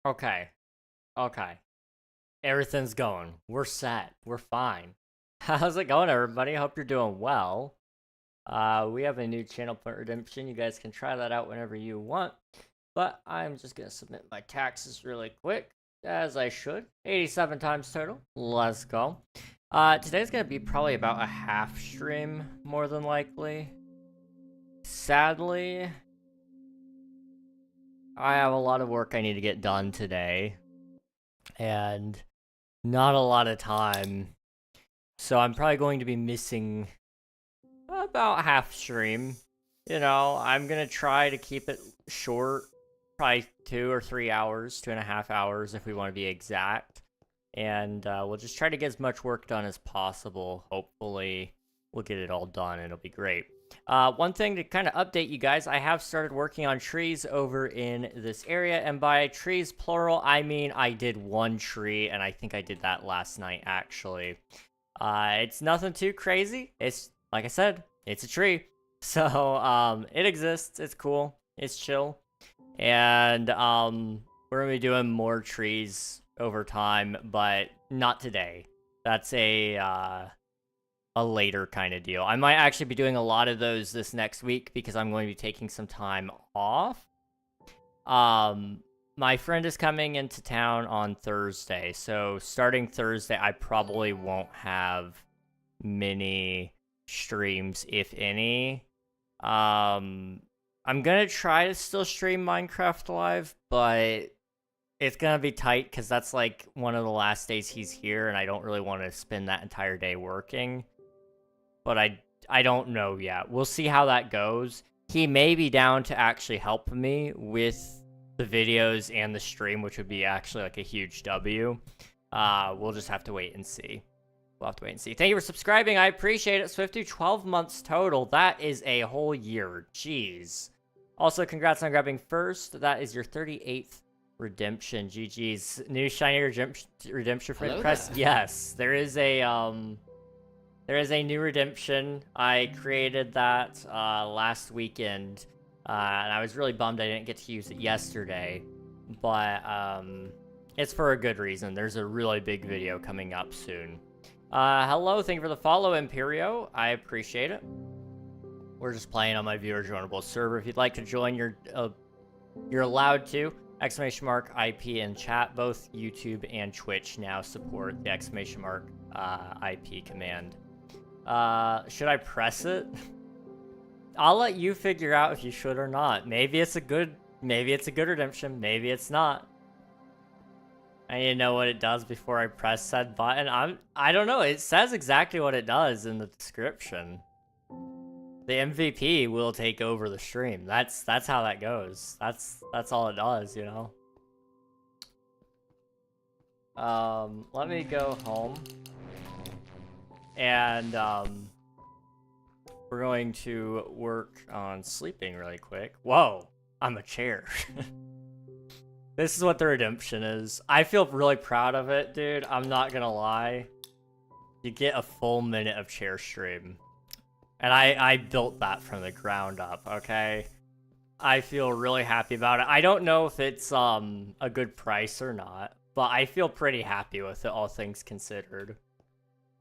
Okay. Okay. Everything's going. We're set. We're fine. How's it going, everybody? Hope you're doing well. We have a new channel point redemption. You guys can try that out whenever you want. But I'm just gonna submit my taxes really quick, as I should. 87 times total. Let's go. Today's gonna be probably about a half stream, more than likely. Sadly, I have a lot of work I need to get done today. And not a lot of time. So I'm probably going to be missing about half stream. You know, I'm gonna try to keep it short, probably 2 or 3 hours, 2.5 hours if we want to be exact. And we'll just try to get as much work done as possible. Hopefully, we'll get it all done and it'll be great. One thing to kind of update you guys, I have started working on trees over in this area, and by trees plural, I mean I did one tree, and I think I did that last night, actually. It's nothing too crazy. It's, like I said, it's a tree. So, it exists, it's cool, it's chill, and, we're gonna be doing more trees over time, but not today. That's a later kind of deal. I might actually be doing a lot of those this next week because I'm going to be taking some time off. My friend is coming into town on Thursday, so starting Thursday, I probably won't have many streams, if any. I'm gonna try to still stream Minecraft Live, but it's gonna be tight because that's like one of the last days he's here, and I don't really want to spend that entire day working. But I don't know yet. We'll see how that goes. He may be down to actually help me with the videos and the stream, which would be actually like a huge W. We'll just have to wait and see. We'll have to wait and see. Thank you for subscribing. I appreciate it. Swifty, 12 months total. That is a whole year. Jeez. Also, congrats on grabbing first. That is your 38th redemption. GG's. New shiny redemption for press. Yes, there is a new redemption. I created that last weekend, and I was really bummed I didn't get to use it yesterday, but it's for a good reason. There's a really big video coming up soon. Hello, thank you for the follow, Imperio. I appreciate it. We're just playing on my viewer joinable server. If you'd like to join, you're allowed to. ! IP in chat. Both YouTube and Twitch now support the ! IP command. Should I press it? I'll let you figure out if you should or not. Maybe it's a good redemption. Maybe it's not. I need to know what it does before I press said button. I don't know. It says exactly what it does in the description. The MVP will take over the stream. That's how that goes. That's all it does, you know. Let me go home. And, we're going to work on sleeping really quick. Whoa, I'm a chair. This is what the redemption is. I feel really proud of it, dude. I'm not gonna lie. You get a full minute of chair stream. And I built that from the ground up, okay? I feel really happy about it. I don't know if it's, a good price or not, but I feel pretty happy with it, all things considered.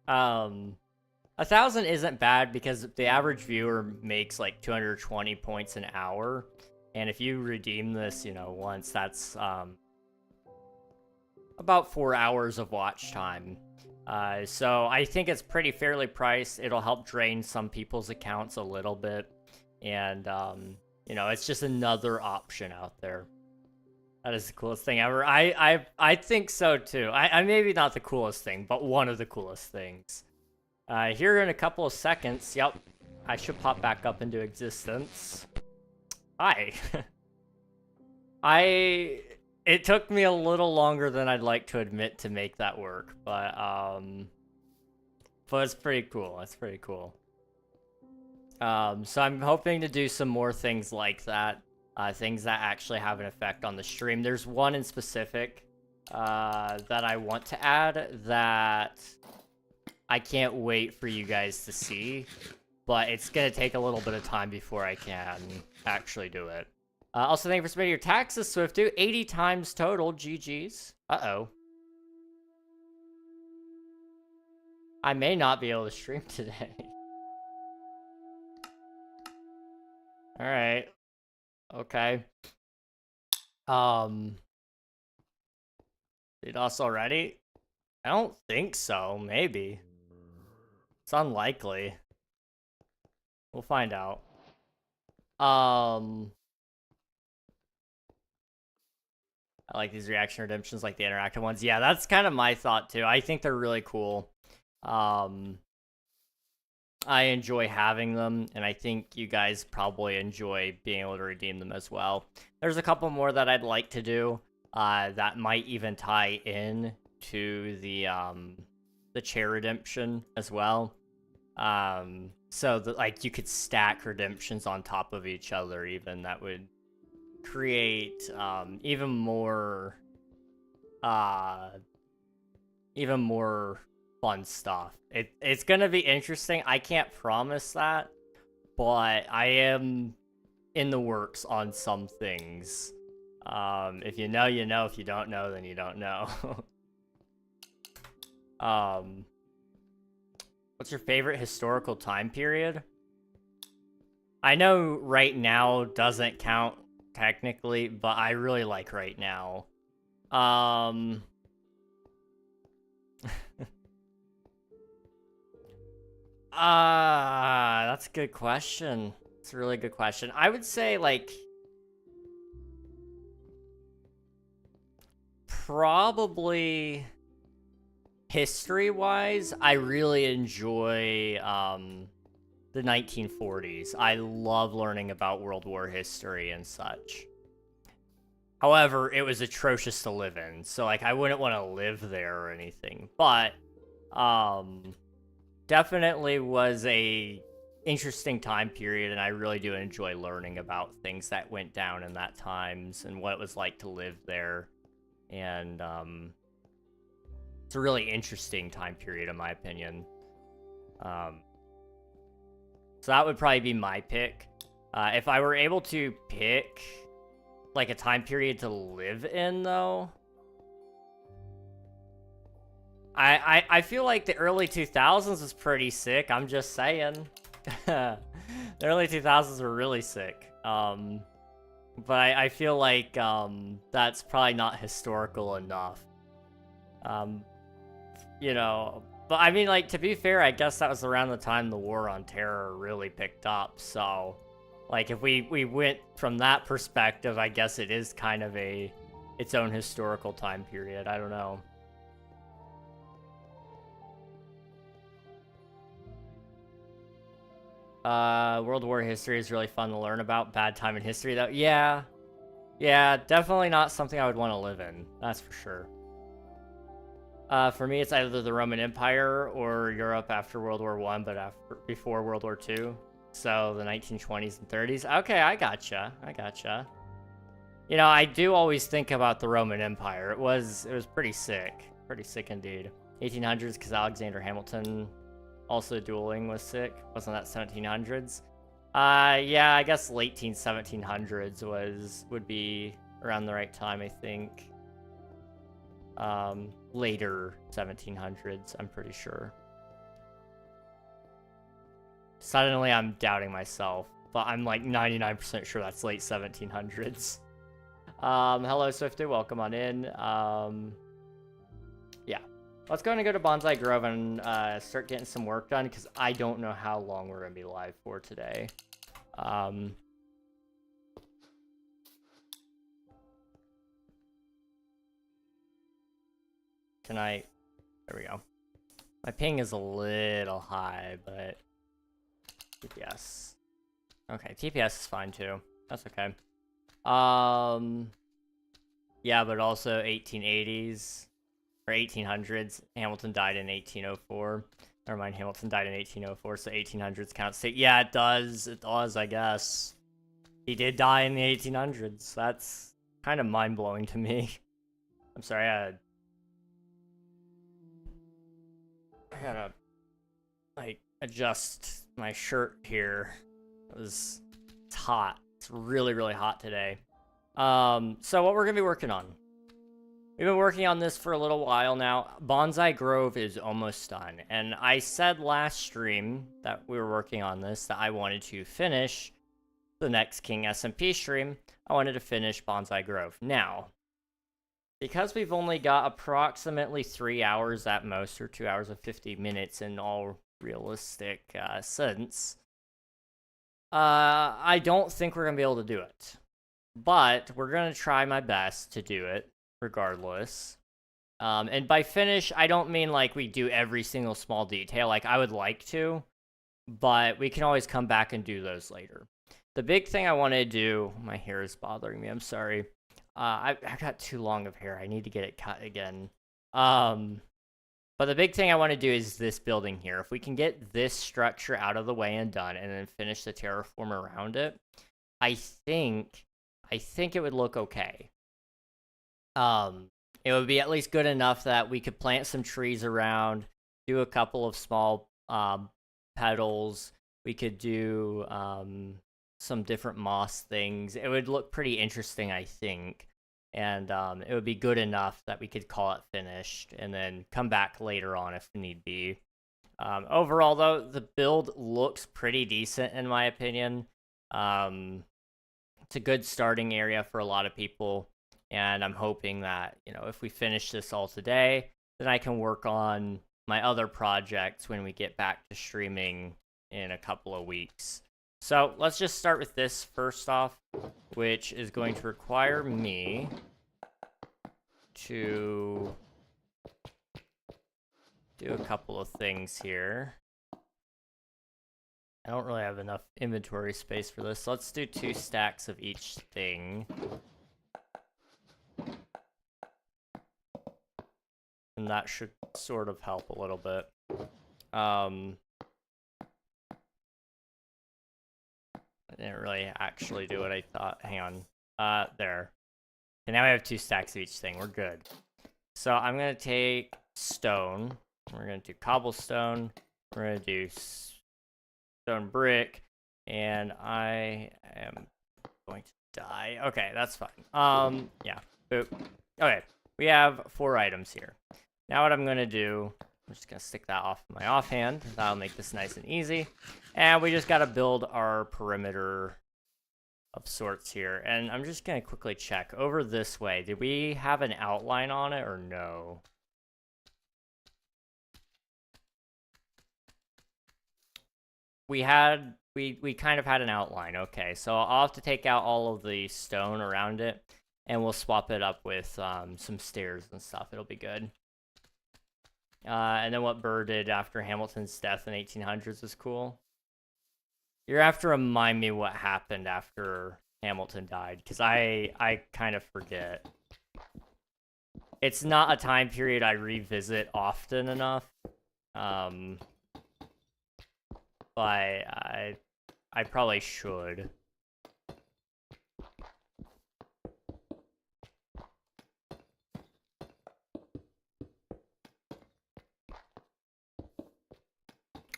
1,000 isn't bad because the average viewer makes like 220 points an hour, and if you redeem this, you know, once, that's about 4 hours of watch time. So I think it's pretty fairly priced. It'll help drain some people's accounts a little bit, and you know, it's just another option out there. That is the coolest thing ever. I think so too. I maybe not the coolest thing, but one of the coolest things. Here in a couple of seconds, yep, I should pop back up into existence. Hi. It took me a little longer than I'd like to admit to make that work, but it's pretty cool. It's pretty cool. So I'm hoping to do some more things like that. Things that actually have an effect on the stream. There's one in specific that I want to add that I can't wait for you guys to see, but it's gonna take a little bit of time before I can actually do it. Also, thank you for submitting your taxes, Swiftu. 80 times total. GG's. Uh-oh. I may not be able to stream today. Alright. Okay. Did us already? I don't think so. Maybe. It's unlikely. We'll find out. I like these reaction redemptions, like the interactive ones. Yeah, that's kind of my thought too. I think they're really cool. I enjoy having them, and I think you guys probably enjoy being able to redeem them as well. There's a couple more that I'd like to do that might even tie in to the chair redemption as well. So that like you could stack redemptions on top of each other, even that would create even more fun stuff. It's gonna be interesting. I can't promise that, but I am in the works on some things. If you know, you know. If you don't know, then you don't know. What's your favorite historical time period? I know right now doesn't count technically, but I really like right now. That's a good question. It's a really good question. I would say, like, probably history-wise, I really enjoy the 1940s. I love learning about World War history and such. However, it was atrocious to live in, so like I wouldn't want to live there or anything. But definitely was a interesting time period, and I really do enjoy learning about things that went down in that times and what it was like to live there. And it's a really interesting time period in my opinion. So that would probably be my pick. If I were able to pick like a time period to live in though, I feel like the early 2000s was pretty sick. I'm just saying. The early 2000s were really sick. But I feel like that's probably not historical enough. You know, but I mean, like, to be fair, I guess that was around the time the War on Terror really picked up. So, like, if we went from that perspective, I guess it is kind of its own historical time period. I don't know. World War history is really fun to learn about. Bad time in history, though. Yeah, definitely not something I would want to live in. That's for sure. For me, it's either the Roman Empire or Europe after World War I, but before World War II. So the 1920s and 30s. Okay, I gotcha. You know, I do always think about the Roman Empire. It was pretty sick indeed. 1800s, because Alexander Hamilton also dueling was sick. Wasn't that 1700s? Yeah, I guess late 1700s would be around the right time, I think. Later 1700s, I'm pretty sure. Suddenly I'm doubting myself, but I'm like 99% sure that's late 1700s. Hello Swifty, welcome on in. Yeah. Let's go to Bonsai Grove and start getting some work done, because I don't know how long we're going to be live for today. Tonight, there we go. My ping is a little high, but TPS. Okay, TPS is fine too. That's okay. Yeah, but also 1880s or 1800s. Hamilton died in 1804. Never mind, Hamilton died in 1804, so 1800s counts. So, yeah, it does. It does, I guess. He did die in the 1800s. That's kind of mind-blowing to me. I'm sorry, I gotta, like, adjust my shirt here. It's hot. It's really, really hot today. So what we're going to be working on. We've been working on this for a little while now. Bonsai Grove is almost done. And I said last stream that we were working on this, that I wanted to finish the next King SMP stream. I wanted to finish Bonsai Grove. Now, because we've only got approximately 3 hours at most, or 2 hours and 50 minutes in all realistic sense, I don't think we're going to be able to do it. But we're going to try my best to do it regardless. And by finish, I don't mean like we do every single small detail. Like, I would like to, but we can always come back and do those later. The big thing I want to do, my hair is bothering me, I'm sorry. I got too long of hair. I need to get it cut again. But the big thing I want to do is this building here. If we can get this structure out of the way and done, and then finish the terraform around it, I think it would look okay. It would be at least good enough that we could plant some trees around, do a couple of small petals. We could do some different moss things. It would look pretty interesting, I think. And it would be good enough that we could call it finished and then come back later on if need be. Overall, though, the build looks pretty decent in my opinion. It's a good starting area for a lot of people. And I'm hoping that, you know, if we finish this all today, then I can work on my other projects when we get back to streaming in a couple of weeks. So let's just start with this first off, which is going to require me to do a couple of things here. I don't really have enough inventory space for this, so let's do 2 stacks of each thing. And that should sort of help a little bit. I didn't really actually do what I thought. Hang on. There. And now we have 2 stacks of each thing. We're good. So I'm going to take stone. We're going to do cobblestone. We're going to do stone brick. And I am going to die. Okay, that's fine. Yeah. Boop. Okay. We have 4 items here. Now what I'm going to do, I'm just going to stick that off my offhand. That'll make this nice and easy. And we just got to build our perimeter of sorts here. And I'm just going to quickly check. Over this way, did we have an outline on it or no? We kind of had an outline. Okay, so I'll have to take out all of the stone around it. And we'll swap it up with some stairs and stuff. It'll be good. And then what Burr did after Hamilton's death in 1800s is cool. You're gonna have to remind me what happened after Hamilton died, because I kind of forget. It's not a time period I revisit often enough. But I probably should.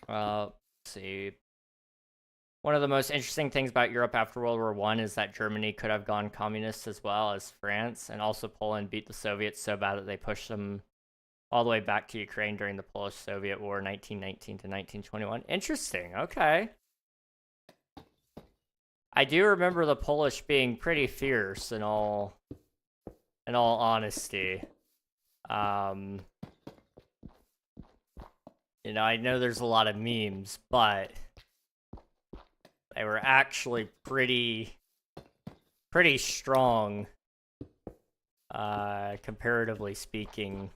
Let's see. One of the most interesting things about Europe after World War I is that Germany could have gone communist as well as France, and also Poland beat the Soviets so bad that they pushed them all the way back to Ukraine during the Polish-Soviet War, 1919 to 1921. Interesting, okay. I do remember the Polish being pretty fierce in all honesty. You know, I know there's a lot of memes, but they were actually pretty strong, comparatively speaking,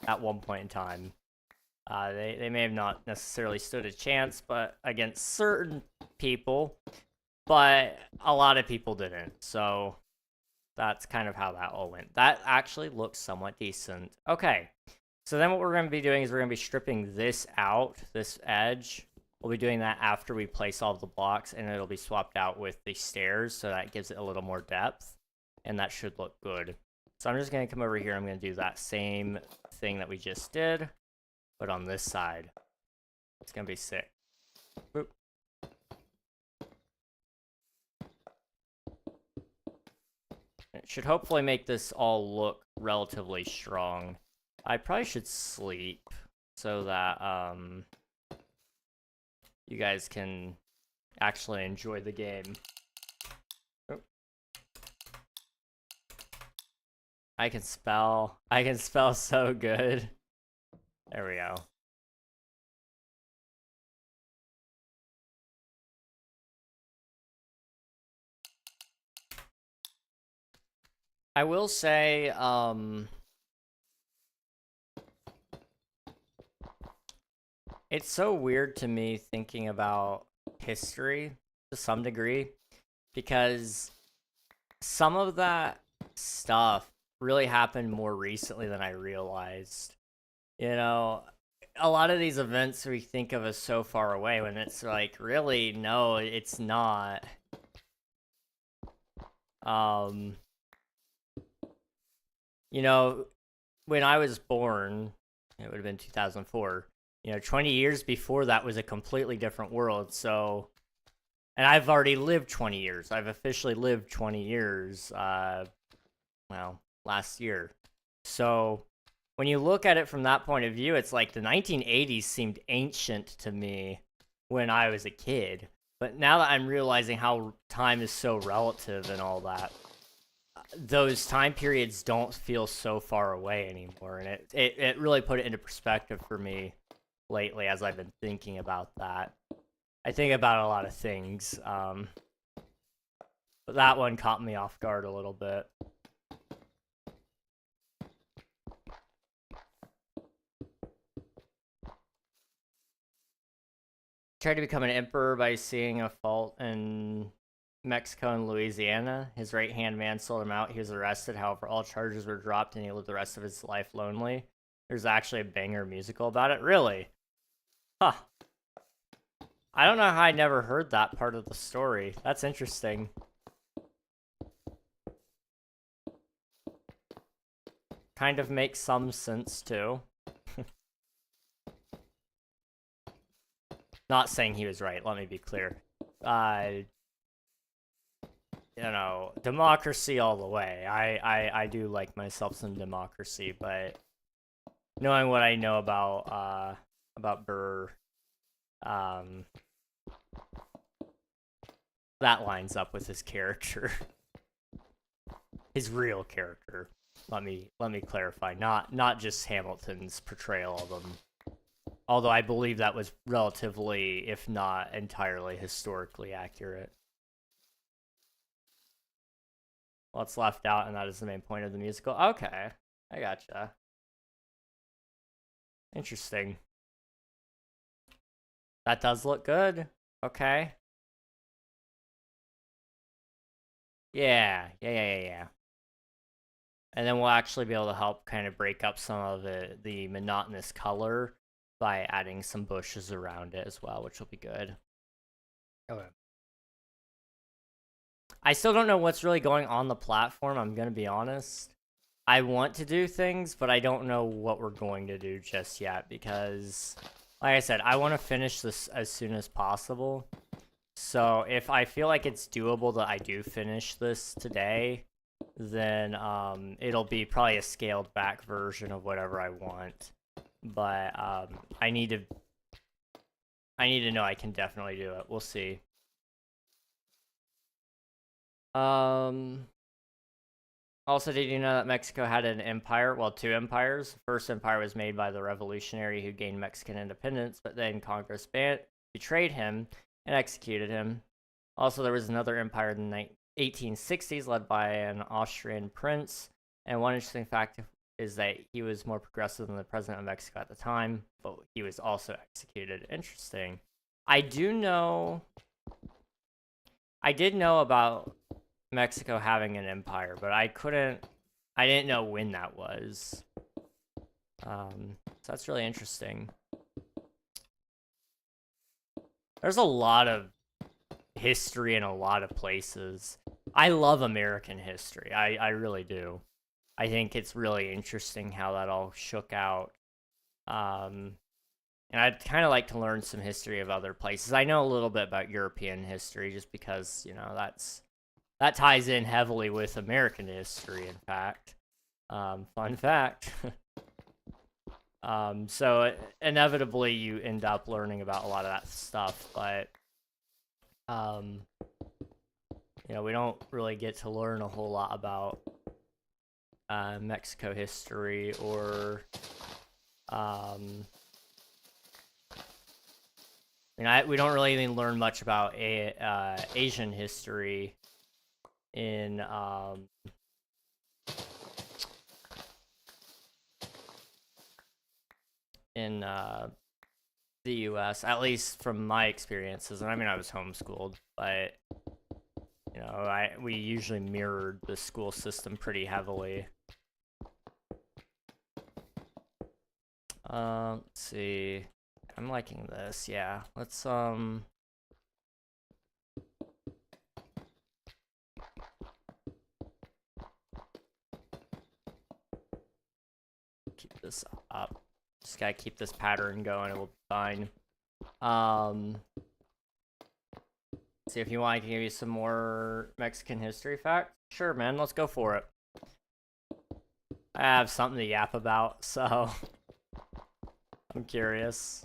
at one point in time. They may have not necessarily stood a chance, but against certain people, but a lot of people didn't. So that's kind of how that all went. That actually looks somewhat decent. Okay. So then what we're going to be doing is we're going to be stripping this out, this edge. We'll be doing that after we place all the blocks, and it'll be swapped out with the stairs, so that gives it a little more depth, and that should look good. So I'm just going to come over here. I'm going to do that same thing that we just did, but on this side. It's going to be sick. Boop. should hopefully make this all look relatively strong. I probably should sleep so that you guys can actually enjoy the game. Oh. I can spell so good. There we go. I will say, it's so weird to me thinking about history to some degree, because some of that stuff really happened more recently than I realized. You know, a lot of these events we think of as so far away when it's like, really, no, it's not. You know, when I was born, it would have been 2004. 20 years before that was a completely different world. So, and I've already lived 20 years. I've officially lived 20 years, well, last year. So, when you look at it from that point of view, it's like the 1980s seemed ancient to me when I was a kid. But now that I'm realizing how time is so relative and all that, those time periods don't feel so far away anymore. And it really put it into perspective for me lately as I've been thinking about that. I think about a lot of things, but that one caught me off guard a little bit. Tried to become an emperor by seeing a fault in Mexico and Louisiana. His right-hand man sold him out. He was arrested. However, all charges were dropped and he lived the rest of his life lonely. There's actually a banger musical about it. Really? Huh. I don't know how I never heard that part of the story. That's interesting. Kind of makes some sense, too. Not saying he was right, let me be clear. Democracy all the way. I do like myself some democracy, but knowing what I know about Burr, that lines up with his character. His real character. Let me clarify. Not just Hamilton's portrayal of him. Although I believe that was relatively, if not entirely, historically accurate. What's left out, and that is the main point of the musical. Okay, I gotcha. Interesting. That does look good. Okay. Yeah. And then we'll actually be able to help kind of break up some of the monotonous color by adding some bushes around it as well, which will be good. Okay. I still don't know what's really going on the platform, I'm going to be honest. I want to do things, but I don't know what we're going to do just yet because, like I said, I want to finish this as soon as possible. So if I feel like it's doable that I do finish this today, then it'll be probably a scaled back version of whatever I want. But I need to know I can definitely do it. We'll see. Also, did you know that Mexico had an empire? Well, two empires. The first empire was made by the revolutionary who gained Mexican independence, but then Congress betrayed him and executed him. Also, there was another empire in the 1860s led by an Austrian prince. And one interesting fact is that he was more progressive than the president of Mexico at the time, but he was also executed. Interesting. I did know about Mexico having an empire, but I didn't know when that was. So that's really interesting. There's a lot of history in a lot of places. I love American history. I really do. I think it's really interesting how that all shook out. And I'd kind of like to learn some history of other places. I know a little bit about European history just because, that's that ties in heavily with American history, in fact. Fun fact. So inevitably you end up learning about a lot of that stuff, but you know, we don't really get to learn a whole lot about Mexico history or we don't really even learn much about Asian history in the U.S., at least from my experiences. And I mean, I was homeschooled, but you know, we usually mirrored the school system pretty heavily. Let's see. I'm liking this. Yeah, let's keep this up. Just gotta keep this pattern going. It will be fine. See, if you want, I can give you some more Mexican history facts. Sure, man. Let's go for it. I have something to yap about, so I'm curious.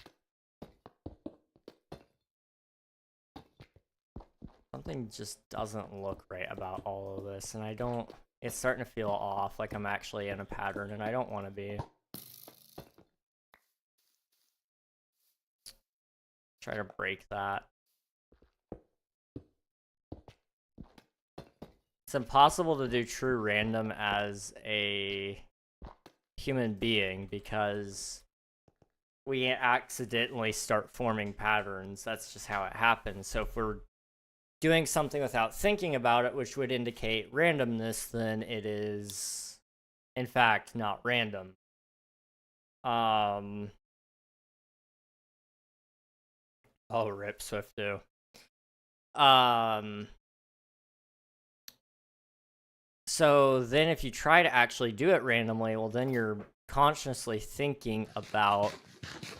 Something just doesn't look right about all of this, and it's starting to feel off, like I'm actually in a pattern, and I don't want to be. Try to break that. It's impossible to do true random as a human being because we accidentally start forming patterns. That's just how it happens. So if we're doing something without thinking about it, which would indicate randomness, then it is, in fact, not random. Oh, rip Swiftu. So then if you try to actually do it randomly, well, then you're consciously thinking about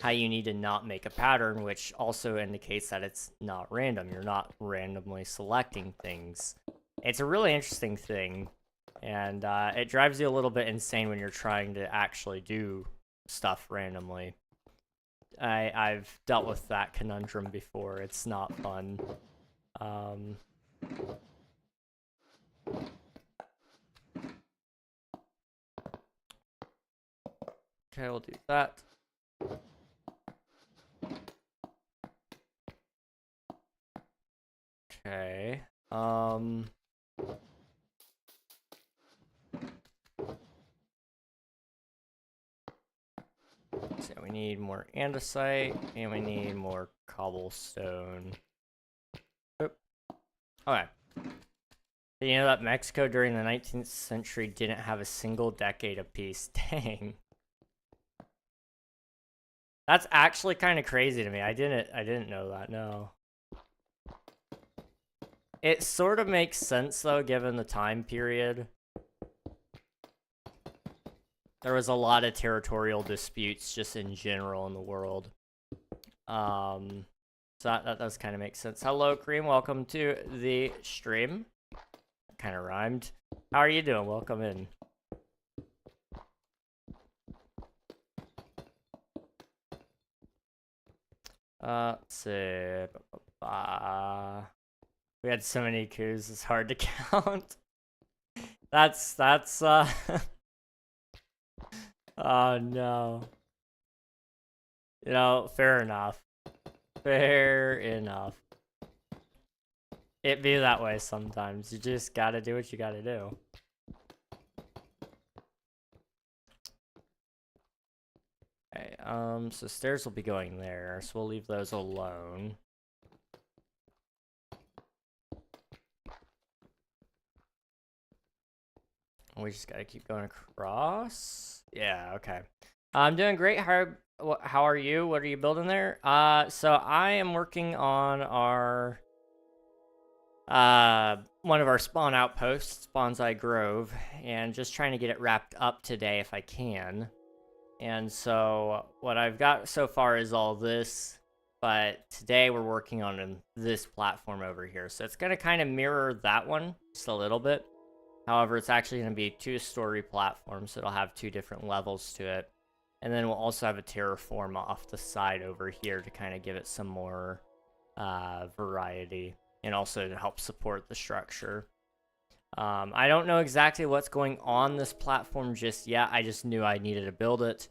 how you need to not make a pattern, which also indicates that it's not random. You're not randomly selecting things. It's a really interesting thing, and it drives you a little bit insane when you're trying to actually do stuff randomly. I've dealt with that conundrum before. It's not fun. Okay, we'll do that. Okay. So we need more andesite, and we need more cobblestone. Oop. Okay. You know that Mexico during the 19th century didn't have a single decade of peace? Dang. That's actually kind of crazy to me. I didn't know that, no. It sort of makes sense, though, given the time period. There was a lot of territorial disputes just in general in the world. So that does kind of make sense. Hello, Cream. Welcome to the stream. Kind of rhymed. How are you doing? Welcome in. Let's see. We had so many coups, it's hard to count. That's oh no. You know, fair enough. Fair enough. It be that way sometimes. You just gotta do what you gotta do. Okay, so stairs will be going there, so we'll leave those alone. We just gotta keep going across. Yeah, okay. I'm doing great. How are you? What are you building there? So I am working on our one of our spawn outposts, Bonsai Grove, and just trying to get it wrapped up today if I can. And so what I've got so far is all this. but today we're working on this platform over here. So it's going to kind of mirror that one just a little bit. However, it's actually going to be a 2-story platform, so it'll have 2 different levels to it. And then we'll also have a terraform off the side over here to kind of give it some more variety, and also to help support the structure. I don't know exactly what's going on this platform just yet. I just knew I needed to build it.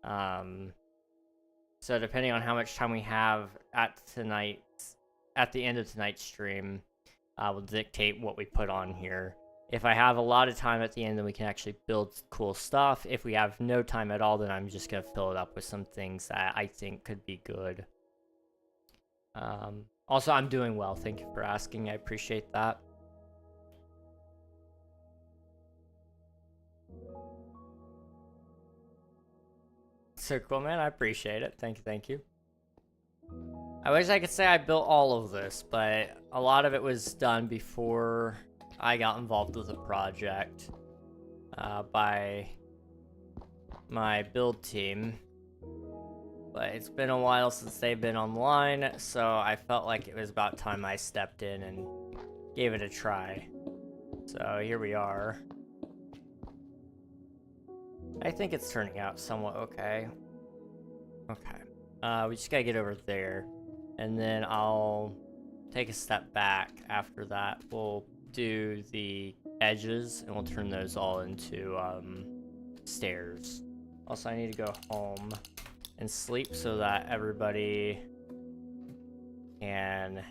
So depending on how much time we have at the end of tonight's stream, will dictate what we put on here. If I have a lot of time at the end, then we can actually build cool stuff. If we have no time at all, then I'm just going to fill it up with some things that I think could be good. Also, I'm doing well. Thank you for asking. I appreciate that. So cool, man. I appreciate it. Thank you, thank you. I wish I could say I built all of this, but a lot of it was done before I got involved with the project by my build team. But it's been a while since they've been online, so I felt like it was about time I stepped in and gave it a try. So here we are. I think it's turning out somewhat okay. Okay. We just gotta get over there. And then I'll take a step back after that. We'll do the edges, and we'll turn those all into stairs. Also, I need to go home and sleep so that everybody can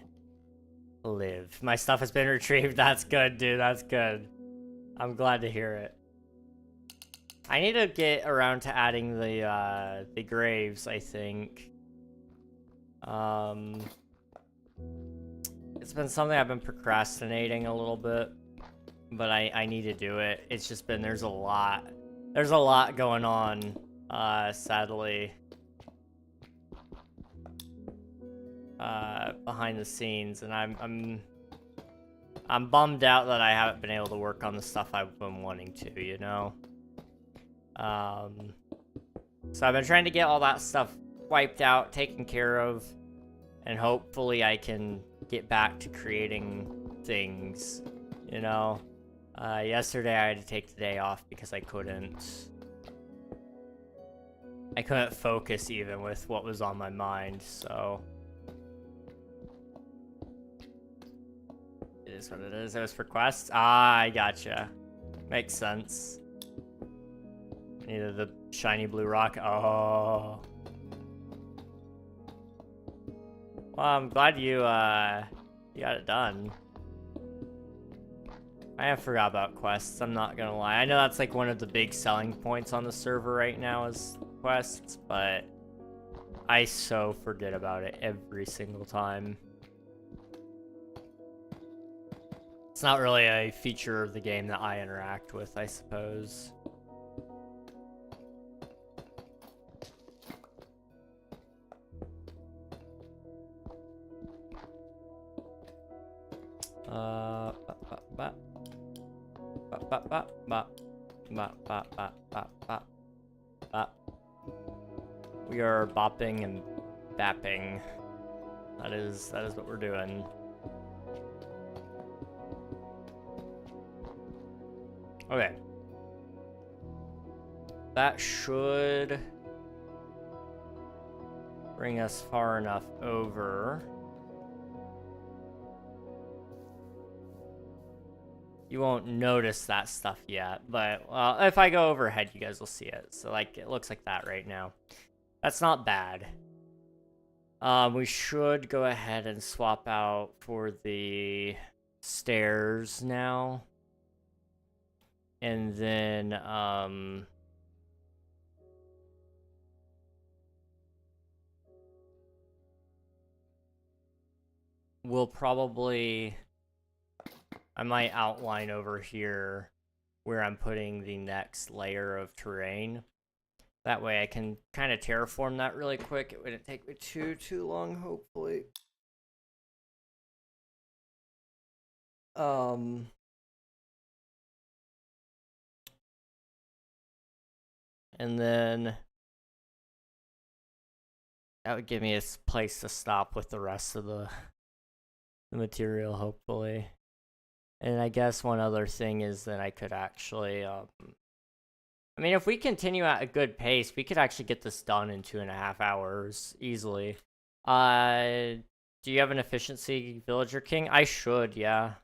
live. My stuff has been retrieved. That's good, dude. That's good. I'm glad to hear it. I need to get around to adding the graves, I think. It's been something I've been procrastinating a little bit, but I need to do it. It's just been, there's a lot going on, sadly, behind the scenes, and I'm bummed out that I haven't been able to work on the stuff I've been wanting to, you know? So I've been trying to get all that stuff wiped out, taken care of, and hopefully I can get back to creating things, you know? Yesterday I had to take the day off because I couldn't focus even with what was on my mind, so it is what it is. It was for quests? Ah, I gotcha. Makes sense. Neither the shiny blue rock. Oh. Well, I'm glad you got it done. I have forgot about quests, I'm not gonna lie. I know that's like one of the big selling points on the server right now is quests, but I so forget about it every single time. It's not really a feature of the game that I interact with, I suppose. We are bopping and bapping. That is what we're doing. Okay. That should bring us far enough over. You won't notice that stuff yet, but if I go overhead, you guys will see it. So like, it looks like that right now. That's not bad. We should go ahead and swap out for the stairs now. And then, we'll probably, I might outline over here where I'm putting the next layer of terrain. That way I can kind of terraform that really quick. It wouldn't take me too long, hopefully. And then That would give me a place to stop with the rest of the material, hopefully. And I guess one other thing is that I could actually, I mean, if we continue at a good pace, we could actually get this done in 2.5 hours easily. Do you have an efficiency villager king? I should, yeah.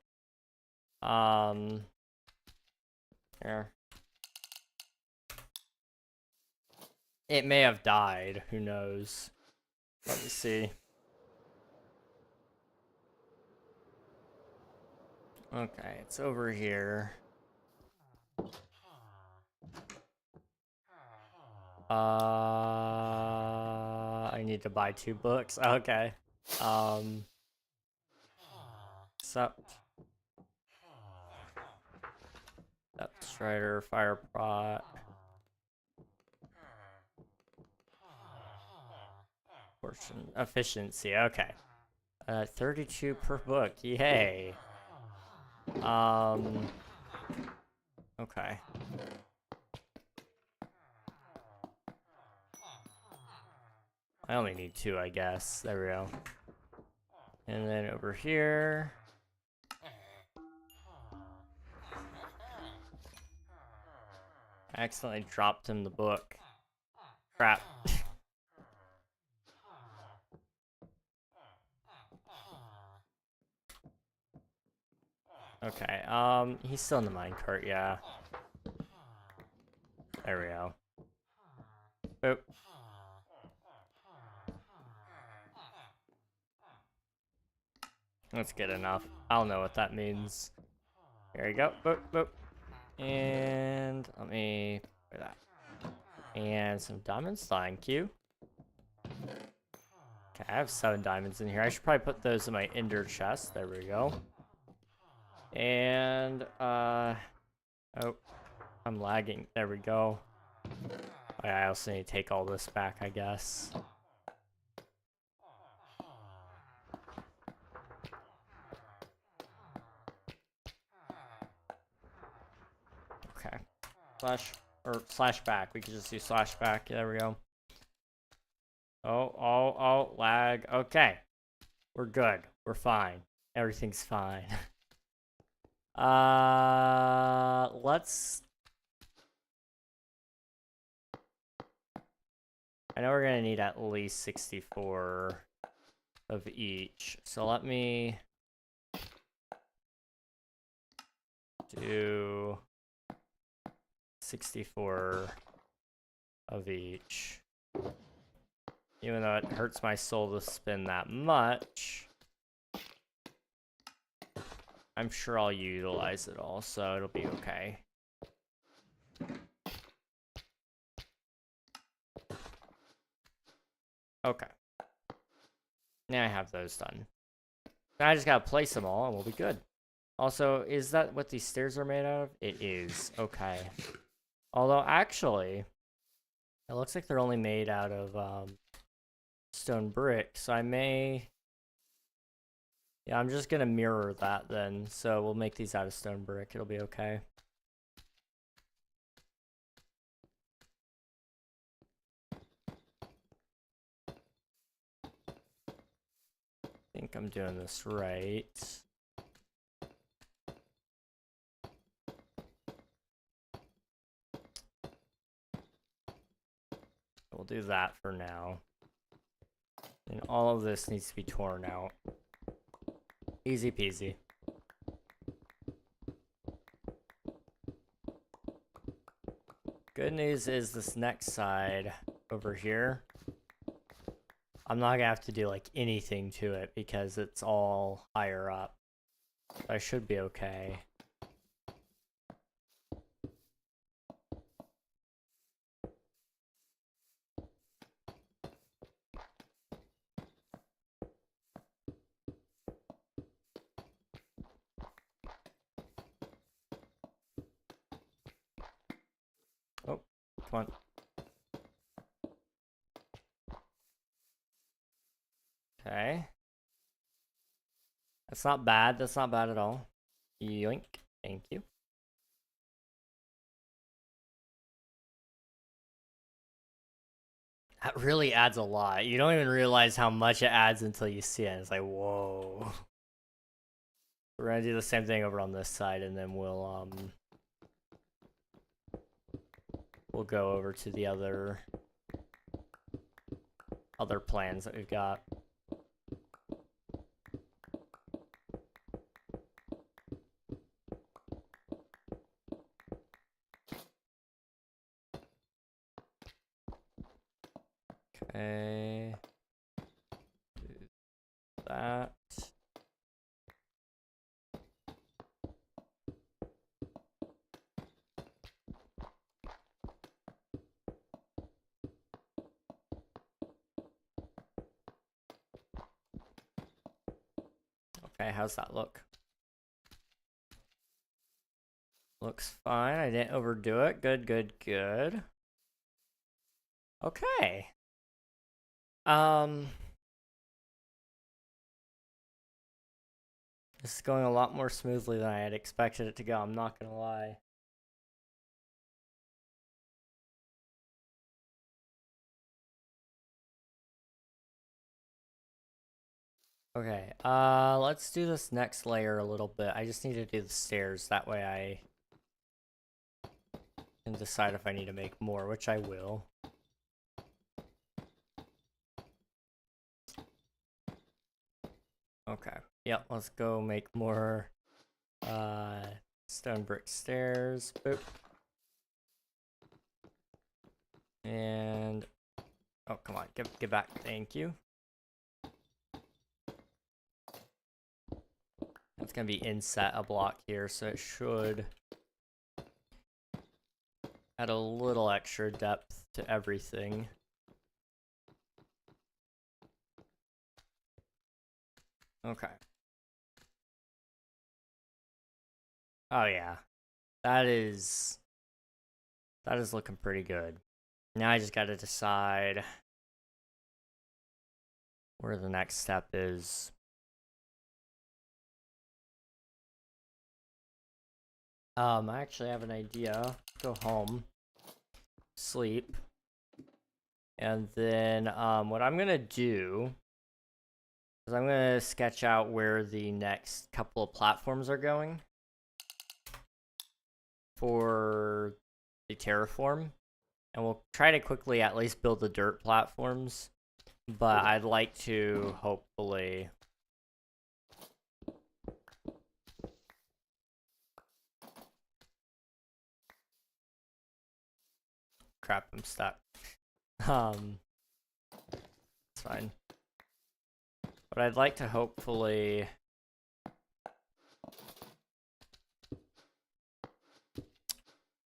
Here. It may have died. Who knows? Let me see. Okay, it's over here. I need to buy 2 books. Okay. Sup. Depth Strider, Fire Pot. Portion efficiency. Okay. 32 per book. Yay. Okay. I only need 2, I guess. There we go. And then over here. I accidentally dropped him the book. Crap. Okay, he's still in the minecart, yeah. There we go. Boop. That's good enough. I don't know what that means. Here we go. Boop, boop. And let me put that. And some diamonds, thank you. Okay, I have 7 diamonds in here. I should probably put those in my ender chest. There we go. And, oh, I'm lagging. There we go. Oh, yeah, I also need to take all this back, I guess. Okay. Slash back. We could just do slash back. There we go. Oh, lag. Okay. We're good. We're fine. Everything's fine. Let's... I know we're gonna need at least 64 of each. So let me do 64 of each. Even though it hurts my soul to spin that much, I'm sure I'll utilize it all, so it'll be okay. Okay. Now I have those done. Now I just gotta place them all and we'll be good. Also, is that what these stairs are made out of? It is. Okay. Although, actually, it looks like they're only made out of stone brick, so I may... Yeah, I'm just gonna mirror that then, so we'll make these out of stone brick. It'll be okay. I think I'm doing this right. We'll do that for now. And all of this needs to be torn out. Easy peasy. Good news is this next side over here, I'm not gonna have to do like anything to it because it's all higher up. I should be okay. Oh, come on. Okay. That's not bad. That's not bad at all. Yoink. Thank you. That really adds a lot. You don't even realize how much it adds until you see it. It's like, whoa. We're gonna do the same thing over on this side, and then we'll go over to the other plans that we've got. Okay. Do that. Okay, how's that look? Looks fine. I didn't overdo it. Good, good, good. Okay. This is going a lot more smoothly than I had expected it to go, I'm not gonna lie. Okay, let's do this next layer a little bit. I just need to do the stairs, that way I can decide if I need to make more, which I will. Okay, yep, let's go make more stone brick stairs. Boop. And oh, come on, get back. Thank you. It's gonna be inset a block here, so it should add a little extra depth to everything. Okay. Oh yeah. That is looking pretty good. Now I just gotta decide where the next step is. I actually have an idea. Go home, sleep, and then what I'm gonna do is I'm gonna sketch out where the next couple of platforms are going for the terraform, and we'll try to quickly at least build the dirt platforms, but I'd like to hopefully crap, I'm stuck. It's fine. But I'd like to hopefully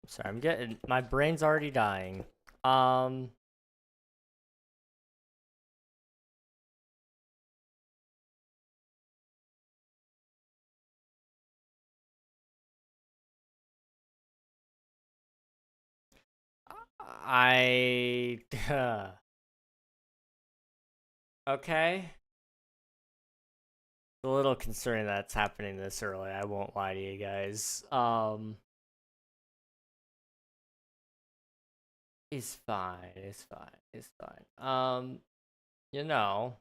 sorry, I'm getting my brain's already dying. I okay. It's a little concerning that it's happening this early, I won't lie to you guys. It's fine, it's fine, it's fine. You know.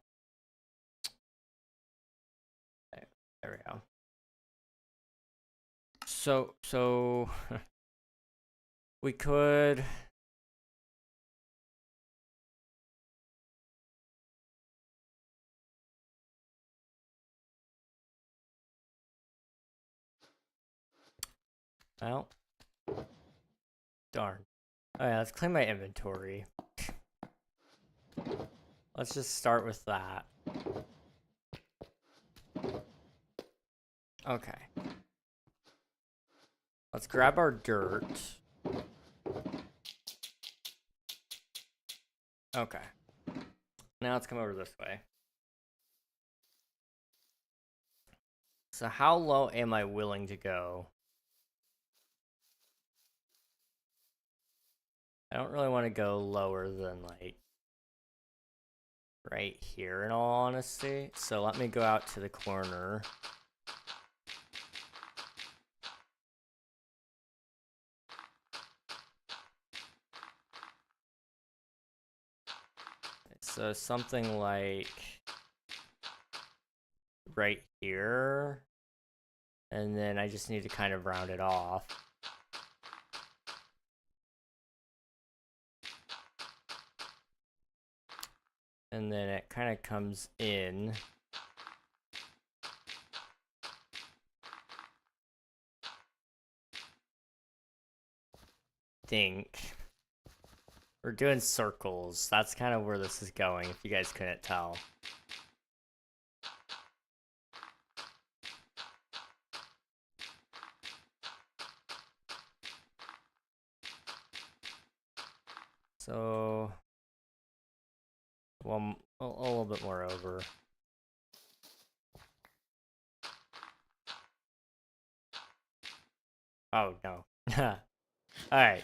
There we go. So we could well, darn. Oh yeah, let's clean my inventory. Let's just start with that. Okay. Let's grab our dirt. Okay. Now let's come over this way. So how low am I willing to go? I don't really want to go lower than like right here in all honesty. So let me go out to the corner. So something like right here. And then I just need to kind of round it off. And then it kind of comes in. Think. We're doing circles. That's kind of where this is going, if you guys couldn't tell. So, well, a little bit more over. Oh, no. Alright,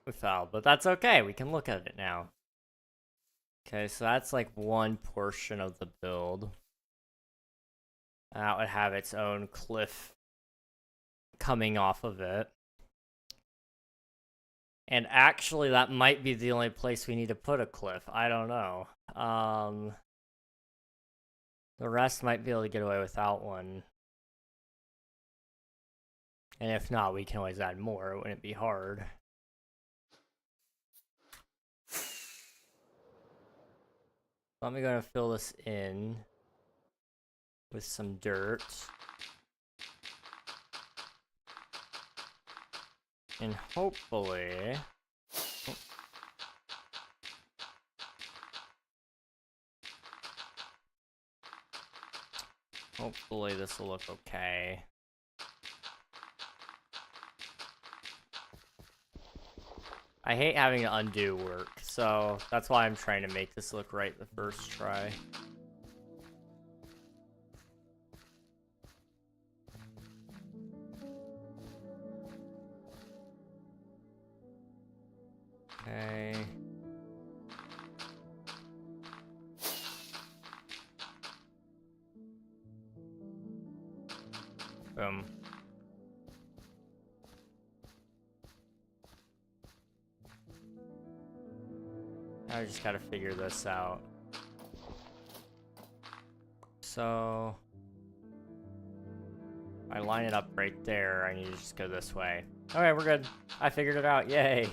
we fell, but that's okay. We can look at it now. Okay, so that's like one portion of the build. That would have its own cliff coming off of it. And actually, that might be the only place we need to put a cliff. I don't know. The rest might be able to get away without one. And if not, we can always add more. It wouldn't be hard. I'm gonna fill this in with some dirt. And hopefully... Hopefully this will look okay. I hate having to undo work, so that's why I'm trying to make this look right the first try. Okay. Boom. I just gotta figure this out. So... I line it up right there, I need to just go this way. Okay, we're good. I figured it out, yay!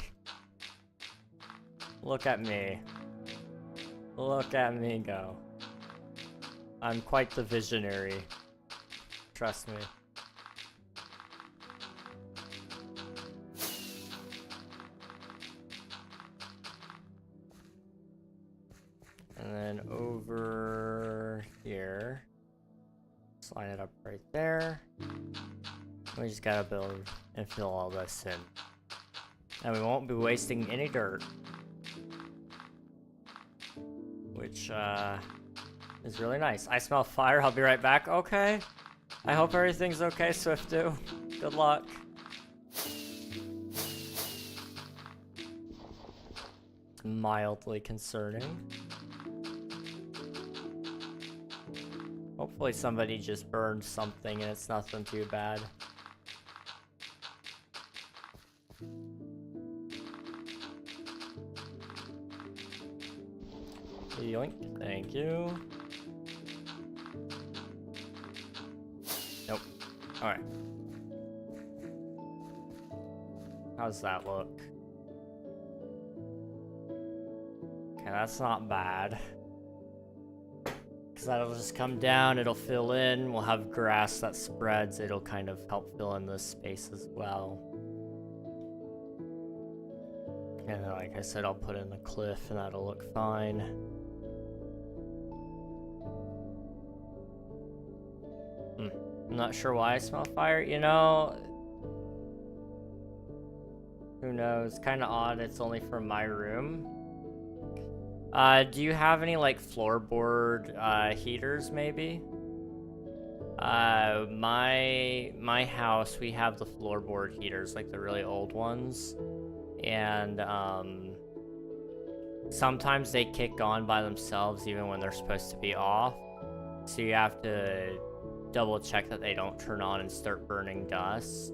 Look at me. Look at me go. I'm quite the visionary. Trust me. And then over here, just line it up right there. We just gotta build and fill all this in. And we won't be wasting any dirt. Which, is really nice. I smell fire, I'll be right back. Okay. I hope everything's okay, Swiftu. Good luck. Mildly concerning. Hopefully somebody just burned something and it's nothing too bad. Yoink, thank you. Nope. Alright. How's that look? Okay, that's not bad. Because that'll just come down, it'll fill in, we'll have grass that spreads, it'll kind of help fill in this space as well. And then, like I said, I'll put in the cliff and that'll look fine. I'm not sure why I smell fire, you know? Who knows? Kind of odd, it's only from my room. Do you have any, like, floorboard, heaters, maybe? My house, we have the floorboard heaters, like the really old ones. And, sometimes they kick on by themselves even when they're supposed to be off. So you have to double check that they don't turn on and start burning dust.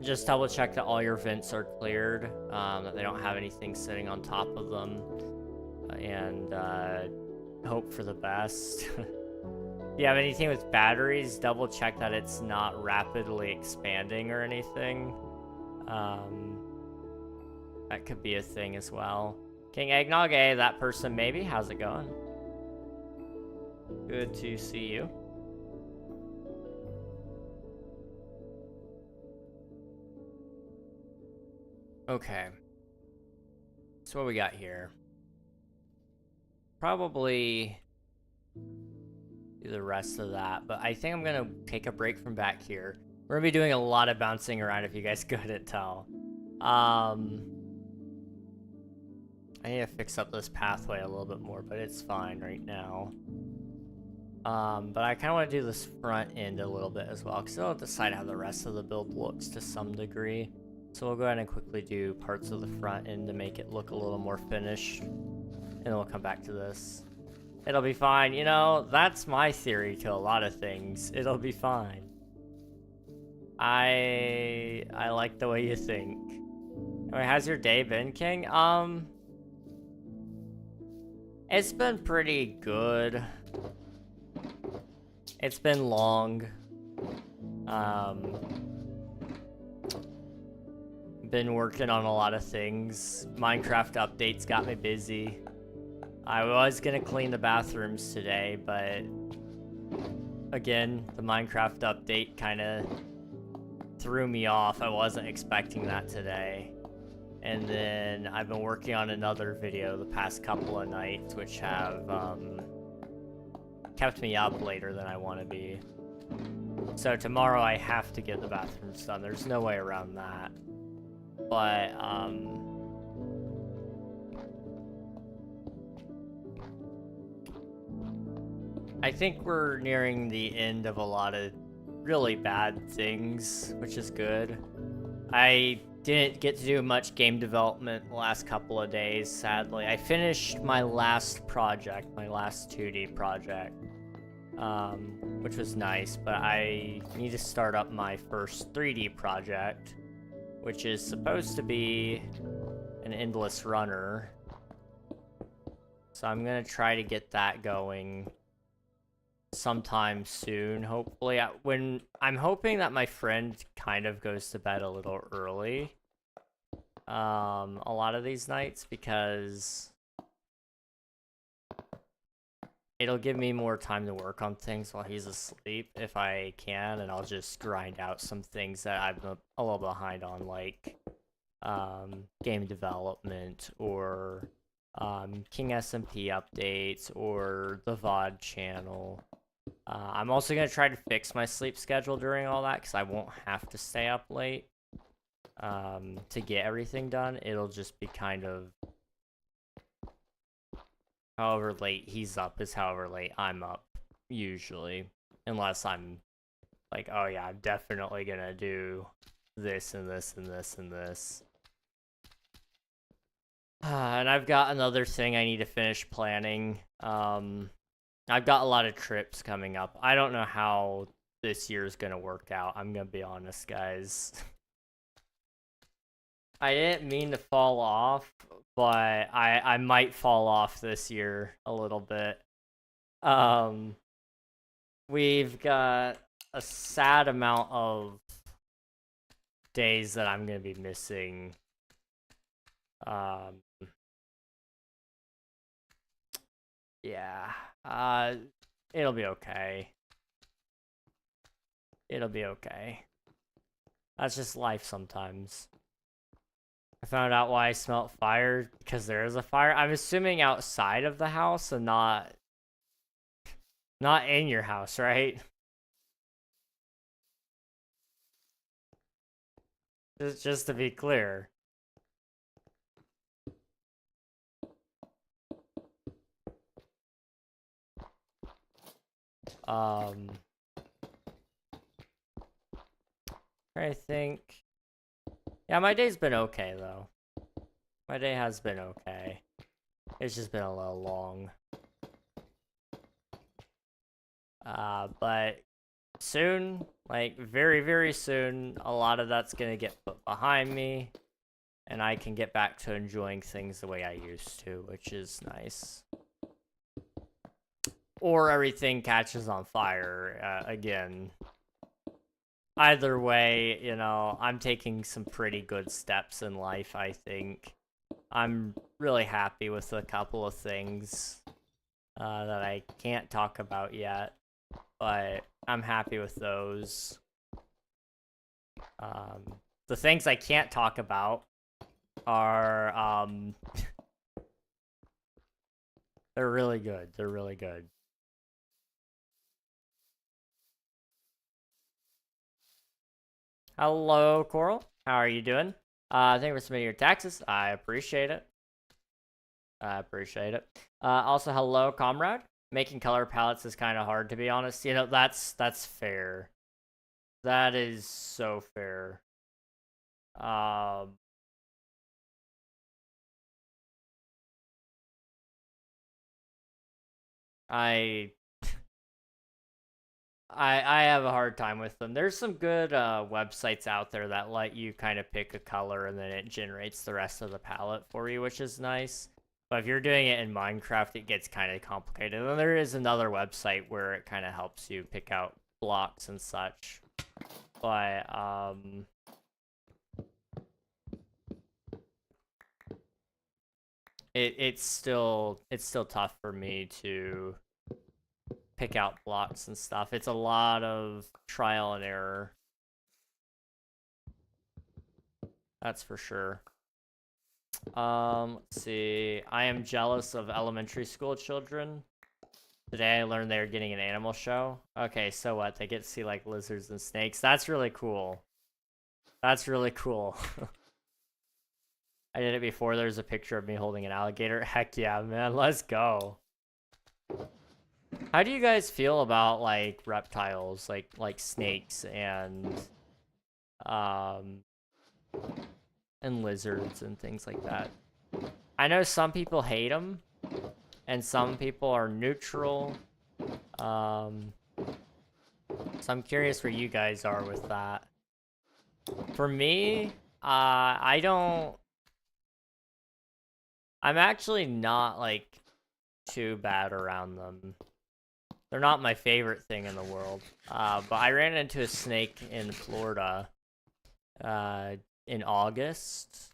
Just double check that all your vents are cleared, that they don't have anything sitting on top of them, and hope for the best. If you have anything with batteries, double check that it's not rapidly expanding or anything. That could be a thing as well. KingRegNog, hey, that person maybe. How's it going? Good to see you. Okay. So what we got here? Probably do the rest of that, but I think I'm gonna take a break from back here. We're gonna be doing a lot of bouncing around if you guys couldn't tell. I need to fix up this pathway a little bit more, but it's fine right now. But I kind of want to do this front end a little bit as well, because I'll decide how the rest of the build looks to some degree. So we'll go ahead and quickly do parts of the front end to make it look a little more finished, and then we'll come back to this. It'll be fine. You know, that's my theory to a lot of things. It'll be fine. I like the way you think. Anyway, how's your day been, King? It's been pretty good. It's been long. Been working on a lot of things. Minecraft updates got me busy. I was gonna clean the bathrooms today, but again, the Minecraft update kind of threw me off. I wasn't expecting that today. And then I've been working on another video the past couple of nights, which have kept me up later than I want to be. So tomorrow I have to get the bathrooms done. There's no way around that. But I think we're nearing the end of a lot of really bad things, which is good. I didn't get to do much game development the last couple of days, sadly. I finished my last project, my last 2D project, which was nice, but I need to start up my first 3D project, which is supposed to be an endless runner. So I'm gonna try to get that going sometime soon, hopefully. When I'm hoping that my friend kind of goes to bed a little early a lot of these nights, because it'll give me more time to work on things while he's asleep if I can, and I'll just grind out some things that I'm a little behind on, like game development or King SMP updates or the VOD channel. I'm also going to try to fix my sleep schedule during all that, because I won't have to stay up late to get everything done. It'll just be kind of however late he's up is however late I'm up, usually. Unless I'm like, oh yeah, I'm definitely going to do this and this and this and this. And I've got another thing I need to finish planning. I've got a lot of trips coming up. I don't know how this year is going to work out. I'm going to be honest, guys. I didn't mean to fall off, but I might fall off this year a little bit. We've got a sad amount of days that I'm going to be missing. Yeah. It'll be okay. It'll be okay. That's just life sometimes. I found out why I smelled fire, because there is a fire. I'm assuming outside of the house and not in your house, right? Just to be clear. I think. Yeah, my day's been okay, though. My day has been okay. It's just been a little long. But soon, Like, very, very soon, a lot of that's gonna get put behind me, and I can get back to enjoying things the way I used to, which is nice. Or everything catches on fire again. Either way, you know, I'm taking some pretty good steps in life, I think. I'm really happy with a couple of things that I can't talk about yet, but I'm happy with those. The things I can't talk about are, they're really good. They're really good. Hello, Coral. How are you doing? Thank you for submitting your taxes. I appreciate it. I appreciate it. Also, hello, comrade. Making color palettes is kind of hard, to be honest. You know, that's fair. That is so fair. I I have a hard time with them. There's some good websites out there that let you kind of pick a color and then it generates the rest of the palette for you, which is nice. But if you're doing it in Minecraft, it gets kind of complicated. And there is another website where it kind of helps you pick out blocks and such. But it's still tough for me to pick out blocks and stuff. It's a lot of trial and error. That's for sure. Let's see. I am jealous of elementary school children. Today I learned they were getting an animal show. Okay, so what? They get to see like lizards and snakes. That's really cool. That's really cool. I did it before. There's a picture of me holding an alligator. Heck yeah, man. Let's go. How do you guys feel about like reptiles, like snakes and lizards and things like that? I know some people hate them, and some people are neutral. So I'm curious where you guys are with that. For me, I don't. I'm actually not like too bad around them. They're not my favorite thing in the world. But I ran into a snake in Florida in August.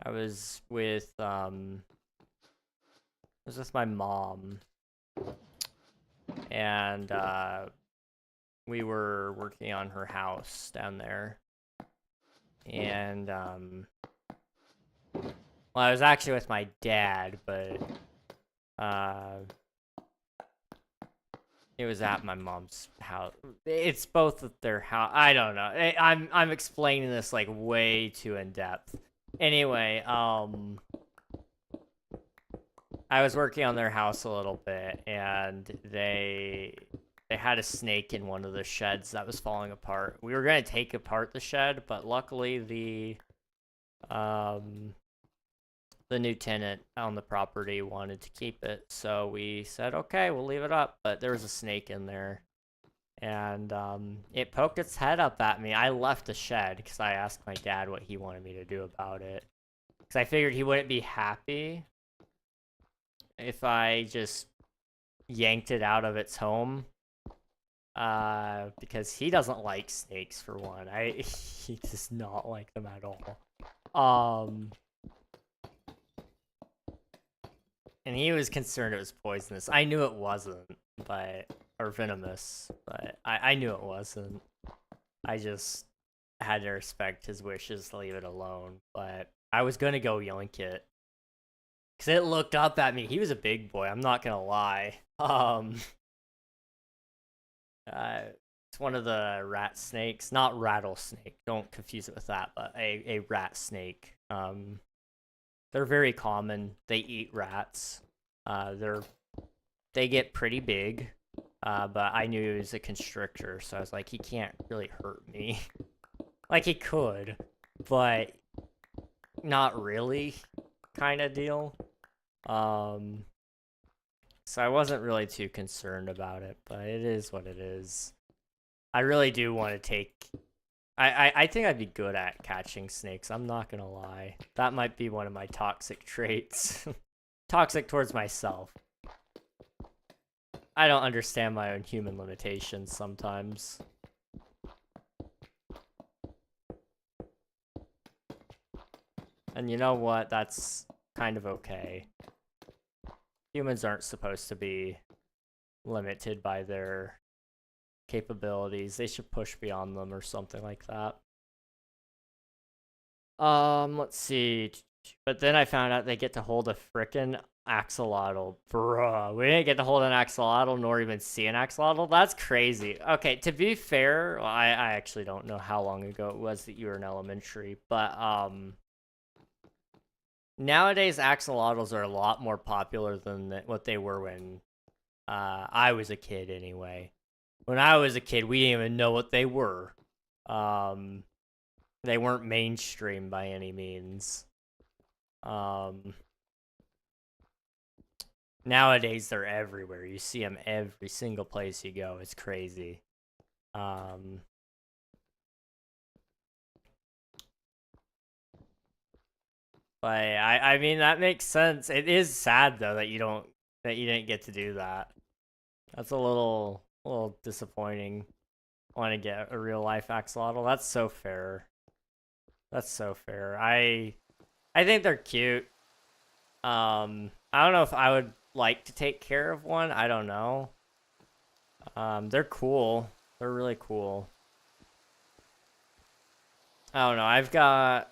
I was with my mom, and we were working on her house down there. And well, I was actually with my dad, but it was at my mom's house. It's both at their house. I don't know. I'm explaining this like way too in depth. Anyway, I was working on their house a little bit, and they had a snake in one of the sheds that was falling apart. We were gonna take apart the shed, but luckily the new tenant on the property wanted to keep it, so we said, okay, we'll leave it up. But there was a snake in there, and it poked its head up at me. I left the shed because I asked my dad what he wanted me to do about it, because I figured he wouldn't be happy if I just yanked it out of its home, because he doesn't like snakes, for one. He does not like them at all. And he was concerned it was poisonous. I knew it wasn't, or venomous, but I knew it wasn't. I just had to respect his wishes to leave it alone. But I was gonna go yoink it, because it looked up at me. He was a big boy, I'm not gonna lie. It's one of the rat snakes, not rattlesnake. Don't confuse it with that, but a rat snake. They're very common. They eat rats. They get pretty big. But I knew he was a constrictor, so I was like, he can't really hurt me. Like, he could, but not really, kind of deal. So I wasn't really too concerned about it, but it is what it is. I really do want to take... I think I'd be good at catching snakes. I'm not gonna lie. That might be one of my toxic traits. Toxic towards myself. I don't understand my own human limitations sometimes. And you know what? That's kind of okay. Humans aren't supposed to be limited by their capabilities. They should push beyond them or something like that. Let's see. But then I found out they get to hold a frickin' axolotl. Bruh, we didn't get to hold an axolotl nor even see an axolotl. That's crazy. Okay, to be fair, well, I actually don't know how long ago it was that you were in elementary, but nowadays axolotls are a lot more popular than what they were when I was a kid anyway. When I was a kid, we didn't even know what they were. They weren't mainstream by any means. Nowadays they're everywhere. You see them every single place you go. It's crazy. But I mean that makes sense. It is sad though that you didn't get to do that. That's a little disappointing. Want to get a real life axolotl? That's so fair. That's so fair. I think they're cute. I don't know if I would like to take care of one. I don't know. They're cool. They're really cool. I don't know.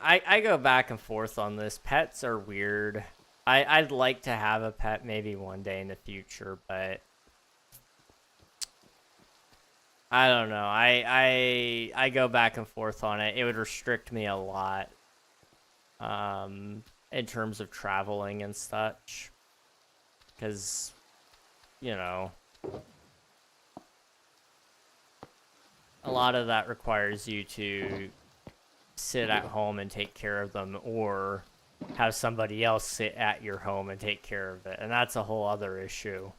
I go back and forth on this. Pets are weird. I'd like to have a pet maybe one day in the future, but I don't know. I go back and forth on it. It would restrict me a lot, in terms of traveling and such, because, you know, a lot of that requires you to sit at home and take care of them, or have somebody else sit at your home and take care of it, and that's a whole other issue.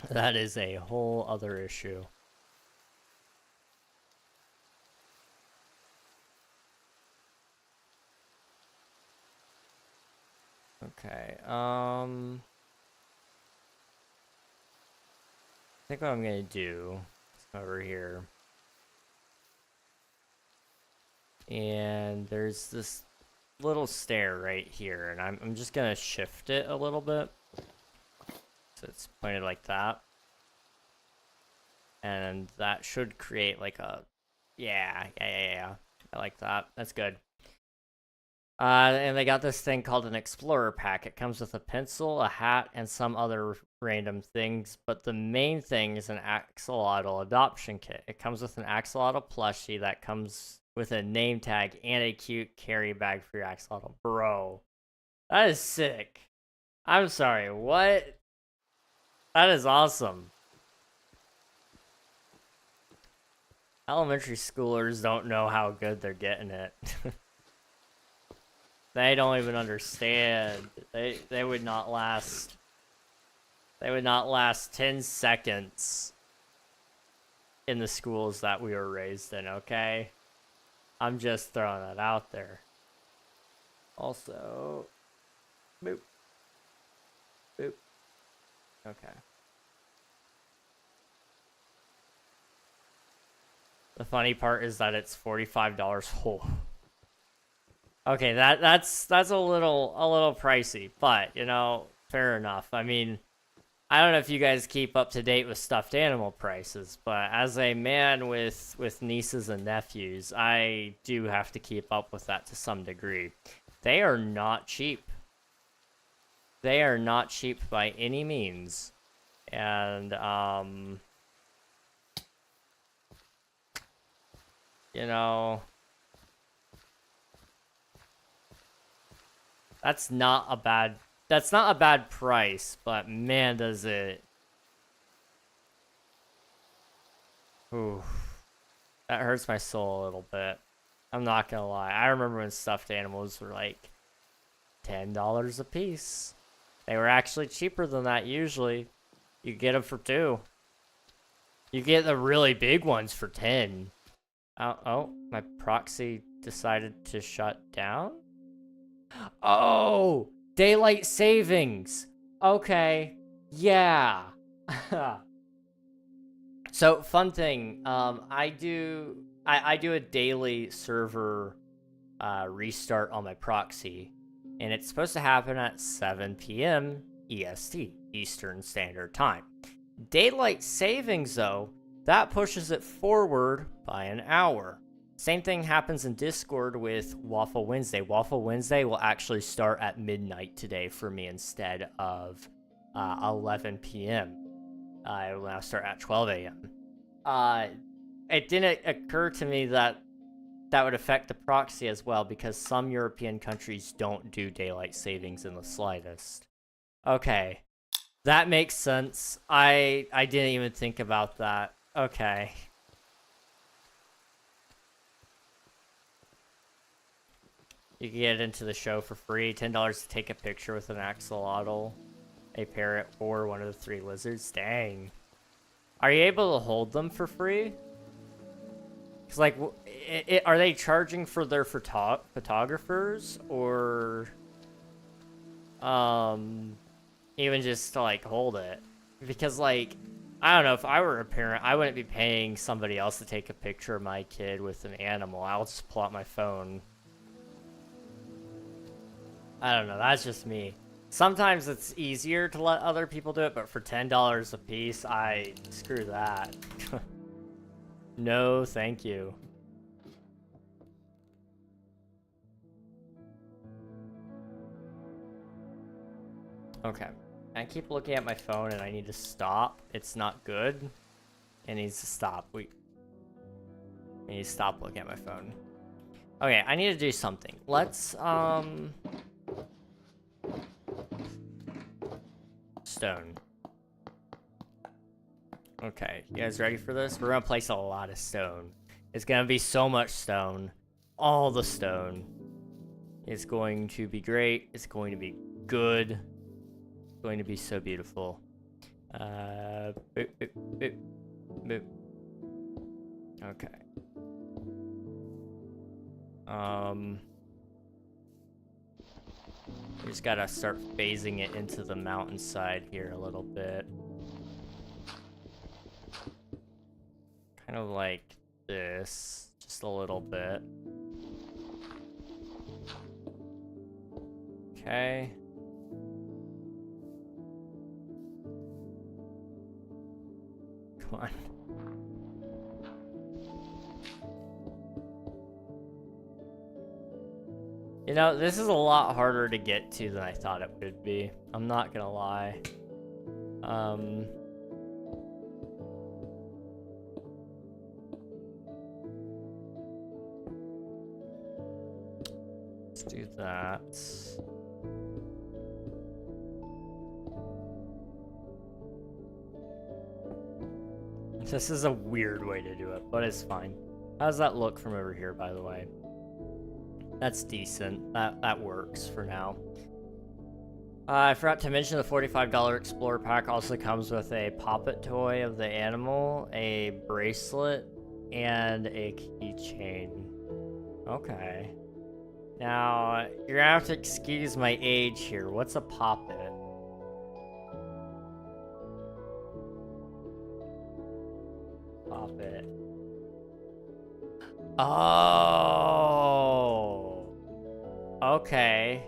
That is a whole other issue. Okay, I think what I'm gonna do is come over here. And there's this little stair right here, and I'm just gonna shift it a little bit. So it's pointed like that. And that should create like a, yeah. I like that. That's good. And they got this thing called an Explorer Pack. It comes with a pencil, a hat, and some other random things. But the main thing is an axolotl adoption kit. It comes with an axolotl plushie that comes with a name tag and a cute carry bag for your axolotl. Bro, that is sick. I'm sorry, what? That is awesome. Elementary schoolers don't know how good they're getting it. They don't even understand. They would not last. They would not last 10 seconds in the schools that we were raised in, okay? I'm just throwing that out there. Also, boop. Boop. Okay. The funny part is that it's $45 whole. Okay, that's a little pricey, but you know, fair enough. I mean, I don't know if you guys keep up to date with stuffed animal prices, but as a man with nieces and nephews, I do have to keep up with that to some degree. They are not cheap. They are not cheap by any means. And you know, that's not a bad price, but man, does it. Ooh, that hurts my soul a little bit. I'm not gonna lie. I remember when stuffed animals were like $10 a piece. They were actually cheaper than that usually. You get them for 2. You get the really big ones for 10. Oh, my proxy decided to shut down? Oh, daylight savings. Okay, yeah. So, fun thing, I do a daily server restart on my proxy, and it's supposed to happen at 7 p.m. EST, Eastern Standard Time. Daylight savings, though, that pushes it forward by an hour. Same thing happens in Discord with Waffle Wednesday. Waffle Wednesday will actually start at midnight today for me instead of 11 p.m. It will now start at 12 a.m. It didn't occur to me that that would affect the proxy as well, because some European countries don't do daylight savings in the slightest. Okay, that makes sense. I didn't even think about that. Okay. You can get into the show for free. $10 to take a picture with an axolotl, a parrot, or one of the 3 lizards. Dang. Are you able to hold them for free? Because, like, are they charging for their photographers, or even just to, like, hold it? Because, like, I don't know, if I were a parent, I wouldn't be paying somebody else to take a picture of my kid with an animal. I'll just pull out my phone. I don't know, that's just me. Sometimes it's easier to let other people do it, but for $10 a piece, screw that. No, thank you. Okay. I keep looking at my phone and I need to stop. It's not good. It needs to stop. I need to stop looking at my phone. Okay, I need to do something. Let's, stone. Okay, you guys ready for this? We're gonna place a lot of stone. It's gonna be so much stone. All the stone. It's going to be great. It's going to be good. It's going to be so beautiful. Boop, boop, boop, boop. Okay. We just gotta start phasing it into the mountainside here a little bit. Kind of like this, just a little bit. Okay. Come on. You know, this is a lot harder to get to than I thought it would be. I'm not gonna lie. Let's do that. This is a weird way to do it, but it's fine. How does that look from over here, by the way? That's decent. That works for now. I forgot to mention the $45 Explorer Pack also comes with a poppet toy of the animal, a bracelet, and a keychain. Okay. Now, you're gonna have to excuse my age here. What's a poppet? Poppet. Oh. Okay.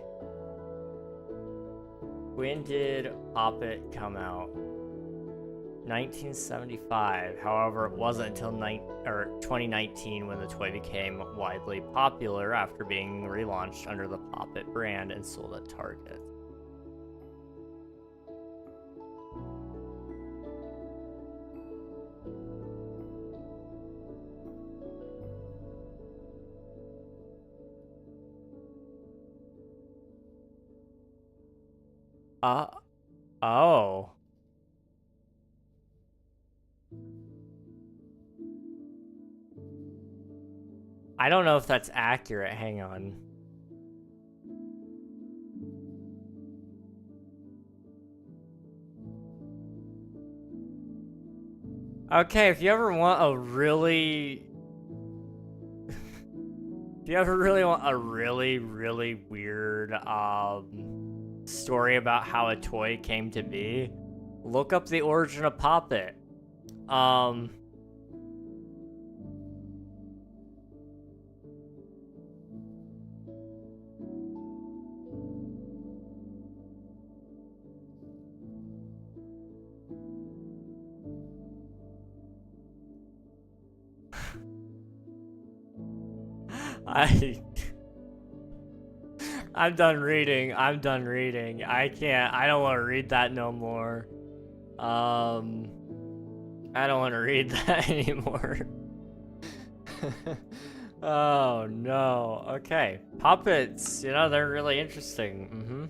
When did Poppet come out? 1975. However, it wasn't until 2019 when the toy became widely popular after being relaunched under the Poppet brand and sold at Target. Oh. I don't know if that's accurate. Hang on. Okay, if you ever want a really... If you ever really want a really, really weird, story about how a toy came to be, look up the origin of Poppet. I'm done reading. I'm done reading. I can't. I don't want to read that no more. I don't want to read that anymore. Oh no. Okay. Puppets. You know, they're really interesting.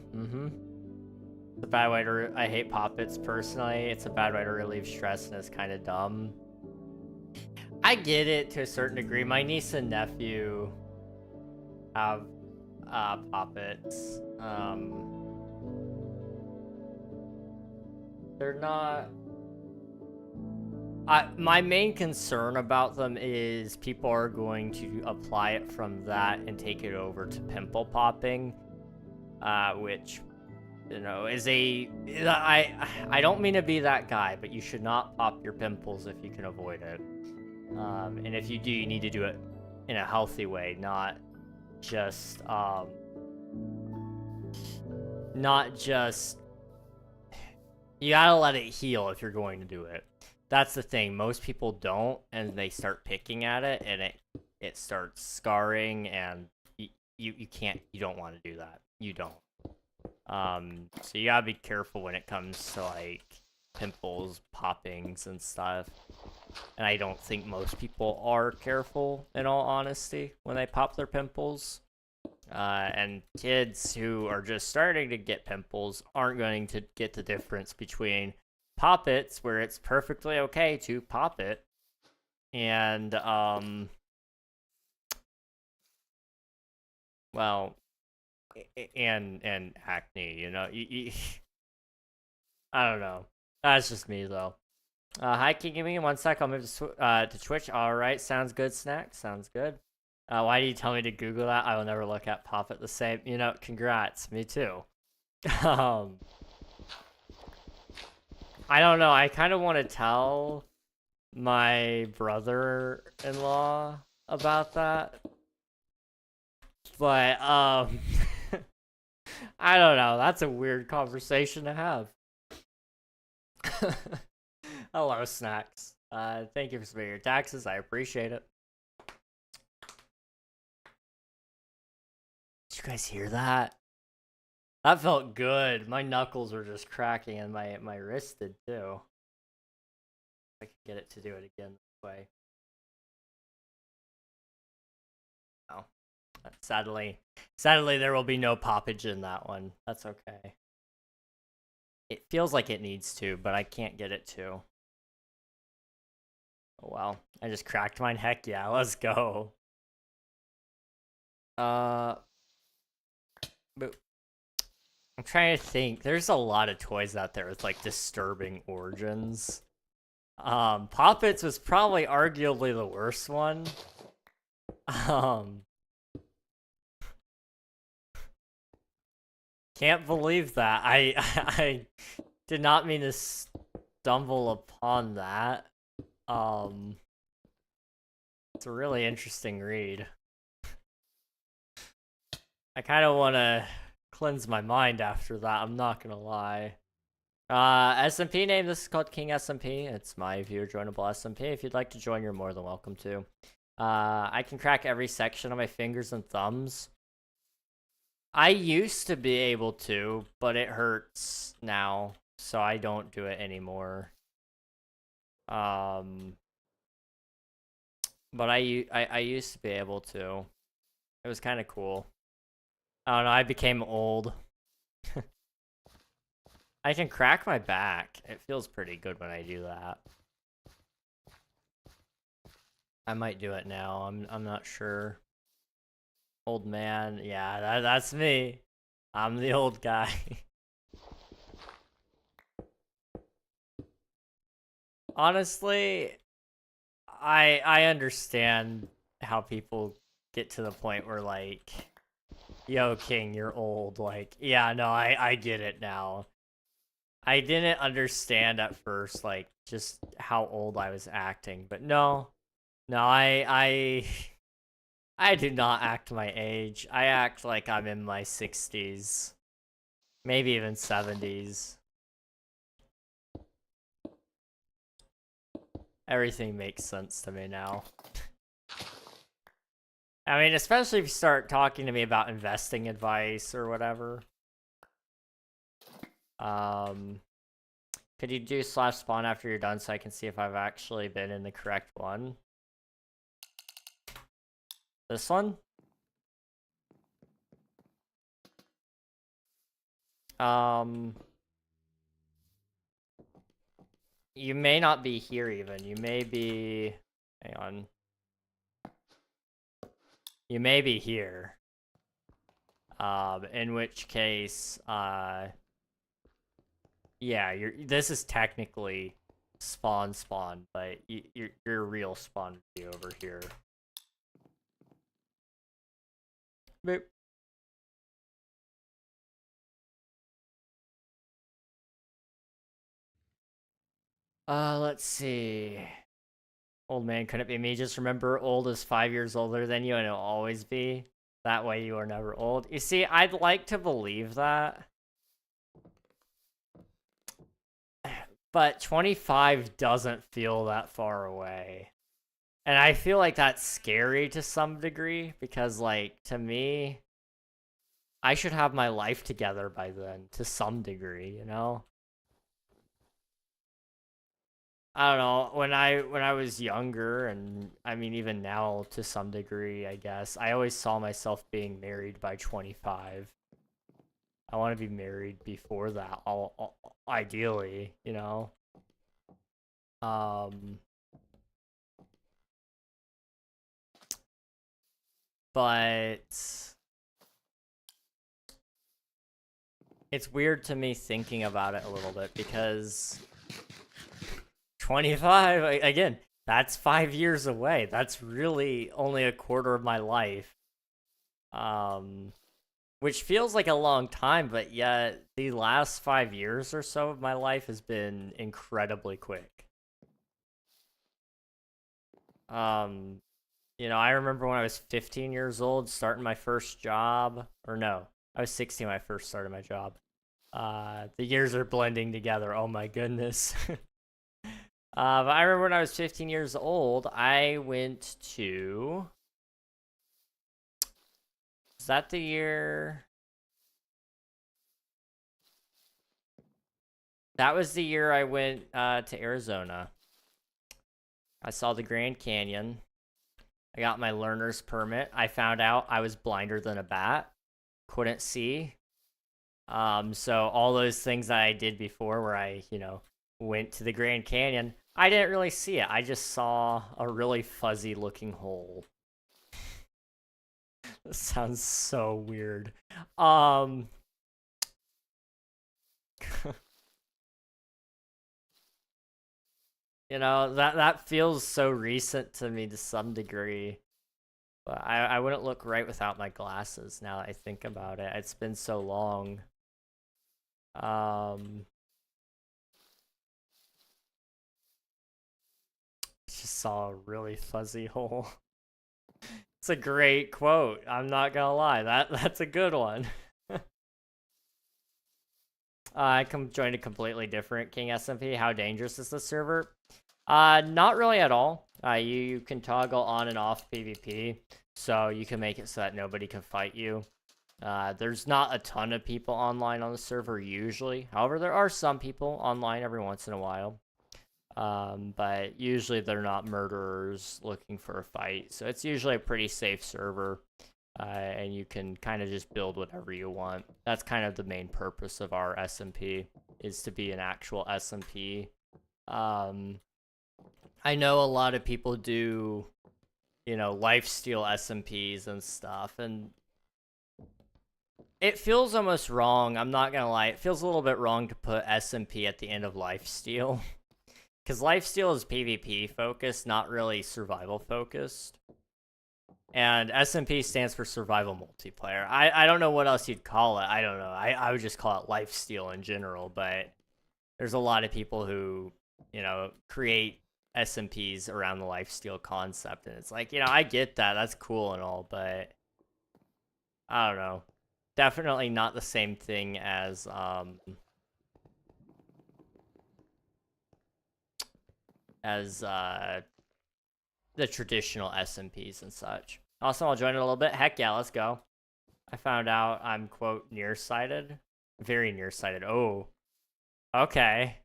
It's a bad way to. I hate puppets personally. It's a bad way to relieve stress, and it's kind of dumb. I get it to a certain degree. My niece and nephew have puppets. They're not. My main concern about them is people are going to apply it from that and take it over to pimple popping, which, you know, is a. I don't mean to be that guy, but you should not pop your pimples if you can avoid it. And if you do, you need to do it in a healthy way, not just you gotta let it heal if you're going to do it. That's the thing. Most people don't, and they start picking at it, and it starts scarring, and you can't. You don't want to do that. You don't. So you gotta be careful when it comes to like pimples, poppings, and stuff. And I don't think most people are careful, in all honesty, when they pop their pimples. And kids who are just starting to get pimples aren't going to get the difference between poppets, where it's perfectly okay to pop it, and well, and acne. You know, I don't know. That's just me though. Hi, King, give me 1 sec. I'll move to Twitch. All right, sounds good, Snack. Sounds good. Why do you tell me to Google that? I will never look at Poppet the same. You know, congrats. Me too. I don't know. I kind of want to tell my brother-in-law about that. But, I don't know. That's a weird conversation to have. Hello, Snacks. Thank you for submitting your taxes. I appreciate it. Did you guys hear that? That felt good. My knuckles were just cracking, and my wrist did too. I could get it to do it again this way. Oh, sadly, there will be no poppage in that one. That's okay. It feels like it needs to, but I can't get it to. Oh well, I just cracked mine. Heck yeah, let's go. But I'm trying to think. There's a lot of toys out there with like disturbing origins. Poppets was probably arguably the worst one. Can't believe that. I did not mean to stumble upon that. It's a really interesting read. I kind of want to cleanse my mind after that, I'm not gonna lie. SMP name, this is called King SMP. It's my viewer joinable SMP. If you'd like to join, you're more than welcome to. I can crack every section of my fingers and thumbs. I used to be able to, but it hurts now, so I don't do it anymore. But I used to be able to. It was kind of cool. I don't know, I became old. I can crack my back. It feels pretty good when I do that. I might do it now. I'm not sure. Old man. Yeah, that's me. I'm the old guy. Honestly, I understand how people get to the point where like, yo, King, you're old. Like, yeah, no, I get it now. I didn't understand at first, like, just how old I was acting, but no, no, I do not act my age. I act like I'm in my 60s, maybe even 70s. Everything makes sense to me now. I mean, especially if you start talking to me about investing advice or whatever. Could you do /spawn after you're done so I can see if I've actually been in the correct one? This one? You may not be here even. You may be... Hang on. You may be here. In which case, yeah, this is technically spawn, but your real spawn would be over here. Boop. Let's see. Old man, could it be me? Just remember, old is 5 years older than you, and it'll always be. That way you are never old. You see, I'd like to believe that. But 25 doesn't feel that far away. And I feel like that's scary to some degree, because, like, to me, I should have my life together by then, to some degree, you know? I don't know, when I was younger, and I mean even now to some degree, I guess, I always saw myself being married by 25. I want to be married before that, ideally, you know? But it's weird to me thinking about it a little bit, because 25, again, that's 5 years away. That's really only a quarter of my life. Which feels like a long time, but yet the last 5 years or so of my life has been incredibly quick. You know, I remember when I was 15 years old, starting my first job, or no, I was 16 when I first started my job. The years are blending together. Oh my goodness. But I remember when I was 15 years old, I went to... Is that the year? That was the year I went to Arizona. I saw the Grand Canyon. I got my learner's permit. I found out I was blinder than a bat. Couldn't see. So all those things that I did before where I, you know, went to the Grand Canyon, I didn't really see it. I just saw a really fuzzy looking hole. This sounds so weird. You know, that feels so recent to me to some degree. But I wouldn't look right without my glasses now that I think about it. It's been so long. Just saw a really fuzzy hole. It's a great quote. I'm not gonna lie. That's a good one. I joined a completely different King SMP. How dangerous is the server? Not really at all. You can toggle on and off PvP, so you can make it so that nobody can fight you. There's not a ton of people online on the server usually. However, there are some people online every once in a while. But usually they're not murderers looking for a fight. So it's usually a pretty safe server. And you can kind of just build whatever you want. That's kind of the main purpose of our SMP, is to be an actual SMP. I know a lot of people do, you know, lifesteal SMPs and stuff, and it feels almost wrong. I'm not gonna lie, it feels a little bit wrong to put SMP at the end of lifesteal. Because lifesteal is PvP focused, not really survival focused. And SMP stands for survival multiplayer. I don't know what else you'd call it. I don't know. I would just call it lifesteal in general, but there's a lot of people who, you know, create SMPs around the lifesteal concept, and it's like, you know, I get that. That's cool and all, but I don't know. Definitely not the same thing as the traditional SMPs and such. Also, I'll join it a little bit. Heck yeah, let's go. I found out I'm, quote, nearsighted. Very nearsighted. Oh, okay.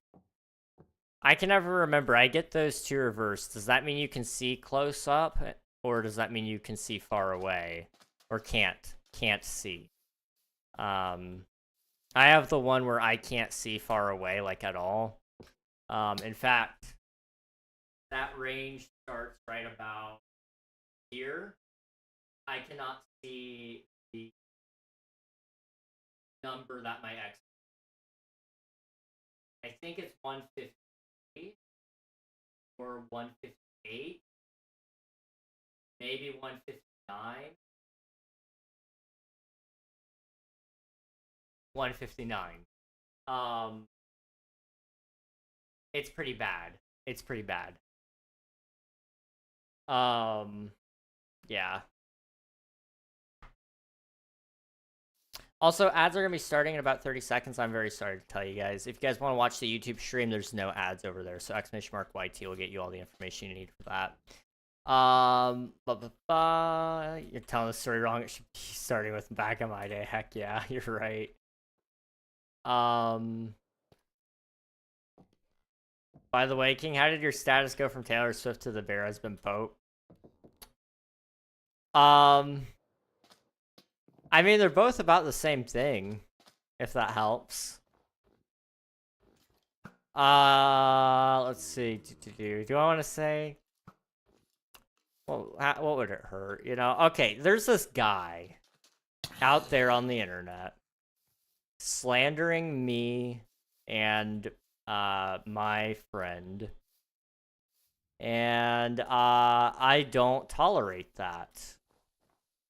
I can never remember. I get those two reversed. Does that mean you can see close up? Or does that mean you can see far away? Or can't see? I have the one where I can't see far away, like, at all. In fact, that range starts right about here. I cannot see the number that my X. I think it's 158 or 158, maybe 159. 159. It's pretty bad. It's pretty bad. Yeah. Also, ads are going to be starting in about 30 seconds. I'm very sorry to tell you guys. If you guys want to watch the YouTube stream, there's no ads over there. So !YT will get you all the information you need for that. You're telling the story wrong. It should be starting with back in my day. Heck yeah, you're right. By the way, King, how did your status go from Taylor Swift to the Bear Has Been Pope? I mean, they're both about the same thing, if that helps. Let's see. Do I want to say? Well, what would it hurt? You know? Okay, there's this guy out there on the internet slandering me and my friend. And I don't tolerate that.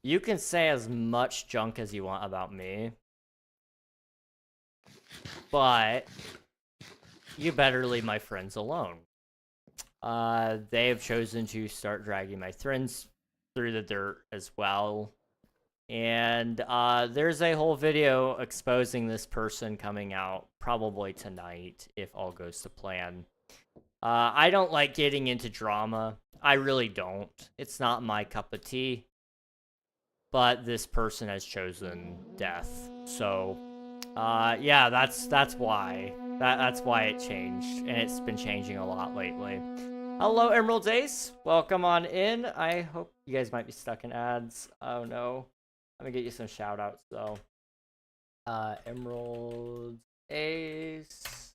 You can say as much junk as you want about me, but you better leave my friends alone. They have chosen to start dragging my friends through the dirt as well. And there's a whole video exposing this person coming out probably tonight if all goes to plan. I don't like getting into drama. I really don't. It's not my cup of tea. But this person has chosen death. So, yeah, that's why. That's why it changed. And it's been changing a lot lately. Hello, Emerald Ace. Welcome on in. I hope you guys might be stuck in ads. Oh, no. Let me get you some shout-outs, though. Emerald Ace.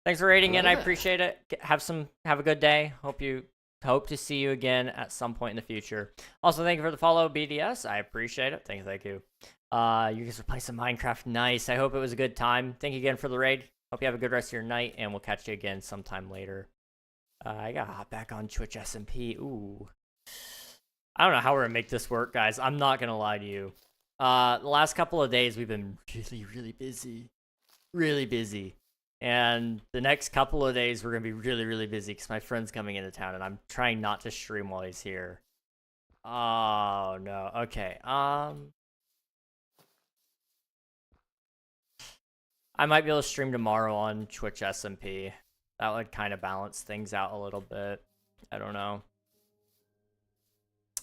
Thanks for rating in. I appreciate it. Have a good day. Hope to see you again at some point in the future. Also, thank you for the follow, BDS. I appreciate it. Thank you. You guys are playing some Minecraft. Nice. I hope it was a good time. Thank you again for the raid. Hope you have a good rest of your night, and we'll catch you again sometime later. I gotta hop back on Twitch SMP. Ooh. I don't know how we're gonna make this work, guys. I'm not gonna lie to you. The last couple of days, we've been really busy. Really busy. And the next couple of days, we're going to be really busy because my friend's coming into town, and I'm trying not to stream while he's here. Oh, no. Okay. I might be able to stream tomorrow on Twitch SMP. That would kind of balance things out a little bit. I don't know.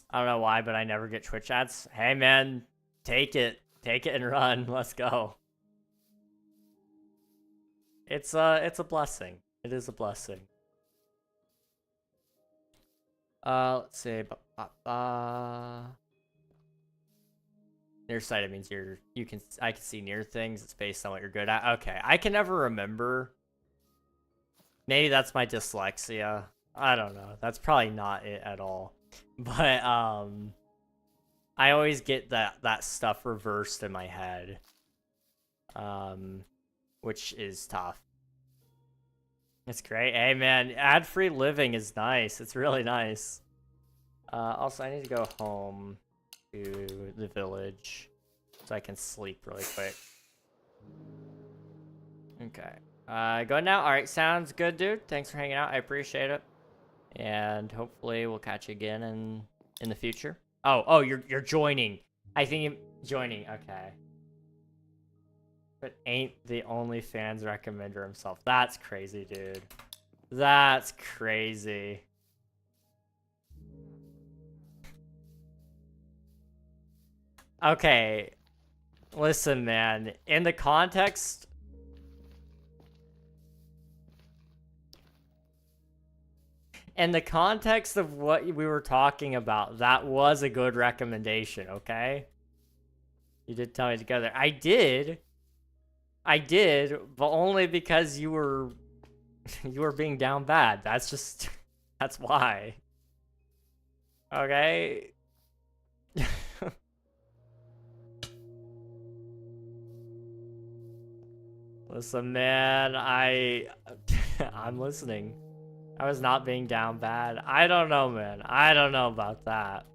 I don't know why, but I never get Twitch ads. Hey, man. Take it. Take it and run. Let's go. It's a blessing. It is a blessing. Let's see. Nearsighted means I can see near things. It's based on what you're good at. Okay, I can never remember. Maybe that's my dyslexia. I don't know. That's probably not it at all. But I always get that stuff reversed in my head. which is tough. It's great. Hey, man, ad-free living is nice. It's really nice. Also, I need to go home to the village so I can sleep really quick. Okay. Go now? Alright, sounds good, dude. Thanks for hanging out. I appreciate it. And hopefully we'll catch you again in the future. Oh, you're joining. I think you're joining. Okay. But ain't the OnlyFans recommender himself. That's crazy, dude. That's crazy. Okay. Listen, man. In the context... In the context of what we were talking about, that was a good recommendation, okay? You did tell me to go there. I did, but only because you were being down bad. That's just, that's why. Okay? Listen, man, I'm listening. I was not being down bad. I don't know, man. I don't know about that.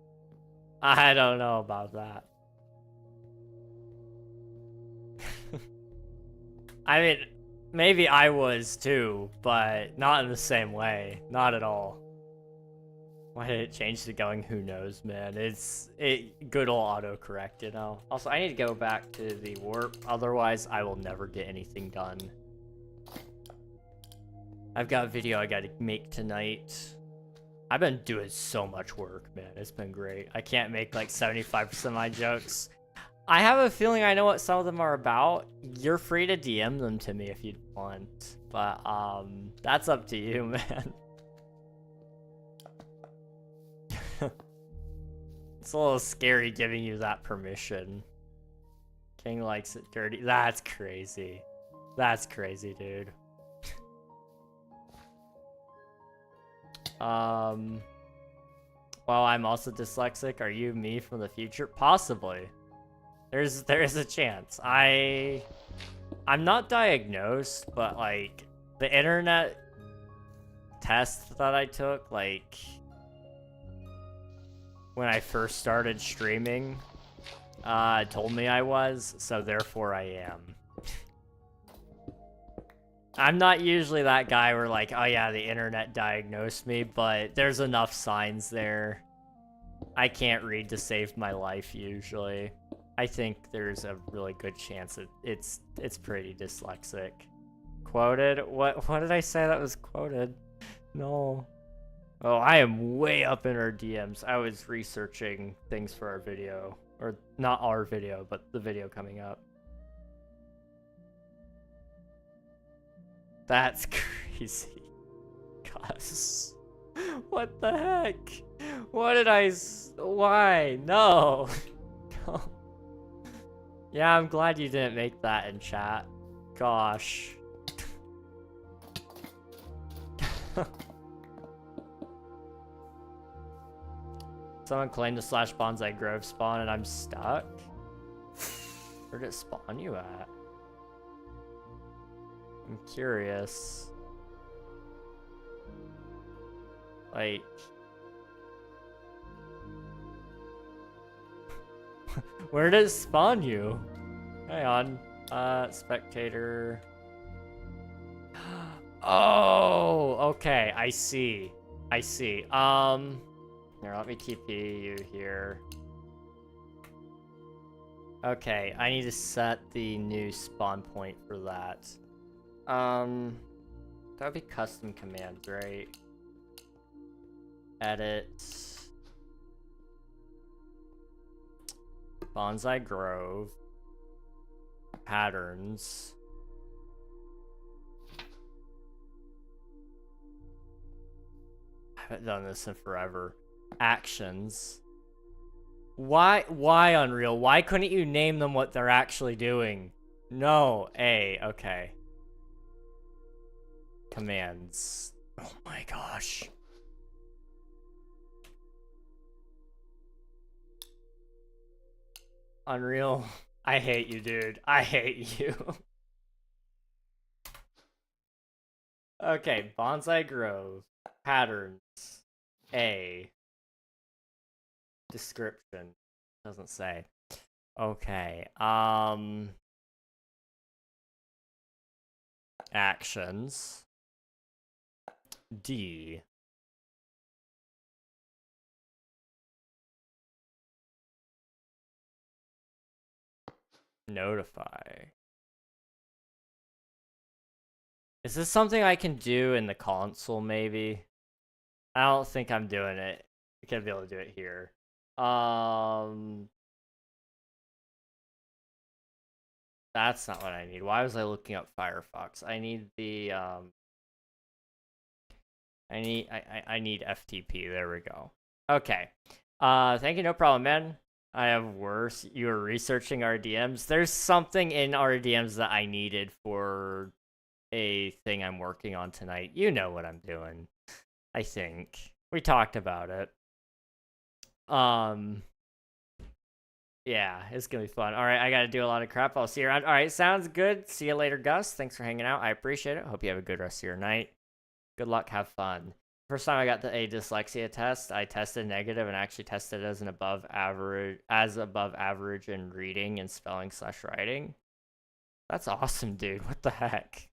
I don't know about that. I mean, maybe I was too, but not in the same way. Not at all. Why did it change to going? Who knows, man. It's good old autocorrect, you know? Also, I need to go back to the warp. Otherwise, I will never get anything done. I've got a video I gotta make tonight. I've been doing so much work, man. It's been great. I can't make like 75% of my jokes. I have a feeling I know what some of them are about. You're free to DM them to me if you want. But, that's up to you, man. It's a little scary giving you that permission. King likes it dirty. That's crazy. That's crazy, dude. Well, I'm also dyslexic. Are you me from the future? Possibly. There is a chance. I'm not diagnosed, but like the internet test that I took, like when I first started streaming, told me I was, so therefore I am. I'm not usually that guy where like, oh yeah, the internet diagnosed me, but there's enough signs there. I can't read to save my life usually. I think there's a really good chance it's pretty dyslexic. Quoted? What did I say that was quoted? No. Oh, I am way up in our DMs. I was researching things for our video. Or not our video, but the video coming up. That's crazy. Gus. What the heck? What did why? No. No. Yeah, I'm glad you didn't make that in chat. Gosh. Someone claimed the / Bonsai Grove spawn and I'm stuck? Where'd it spawn you at? I'm curious. Like... Where did it spawn you? Hang on. Spectator. Oh, okay. I see. I see. Here, let me TP you here. Okay, I need to set the new spawn point for that. That would be custom commands, right? Edit. Bonsai Grove. Patterns. I haven't done this in forever. Actions. Why Unreal? Why couldn't you name them what they're actually doing? No, okay. Commands. Oh my gosh. Unreal. I hate you, dude. I hate you. Okay, Bonsai Grove. Patterns. A. Description. Doesn't say. Okay. Actions. D. Notify. Is this something I can do in the console, maybe? I don't think I'm doing it. I can't be able to do it here. That's not what I need. Why was I looking up Firefox? I need the, I need FTP. There we go. Okay. Thank you. No problem, man. I have worse. You were researching RDMs. There's something in RDMs that I needed for a thing I'm working on tonight. You know what I'm doing. I think. We talked about it. Yeah, it's gonna be fun. All right, I gotta do a lot of crap. I'll see you around. All right, sounds good. See you later, Gus. Thanks for hanging out. I appreciate it. Hope you have a good rest of your night. Good luck. Have fun. First time I got a dyslexia test, I tested negative and actually tested as above average in reading and spelling/writing. That's awesome, dude. What the heck?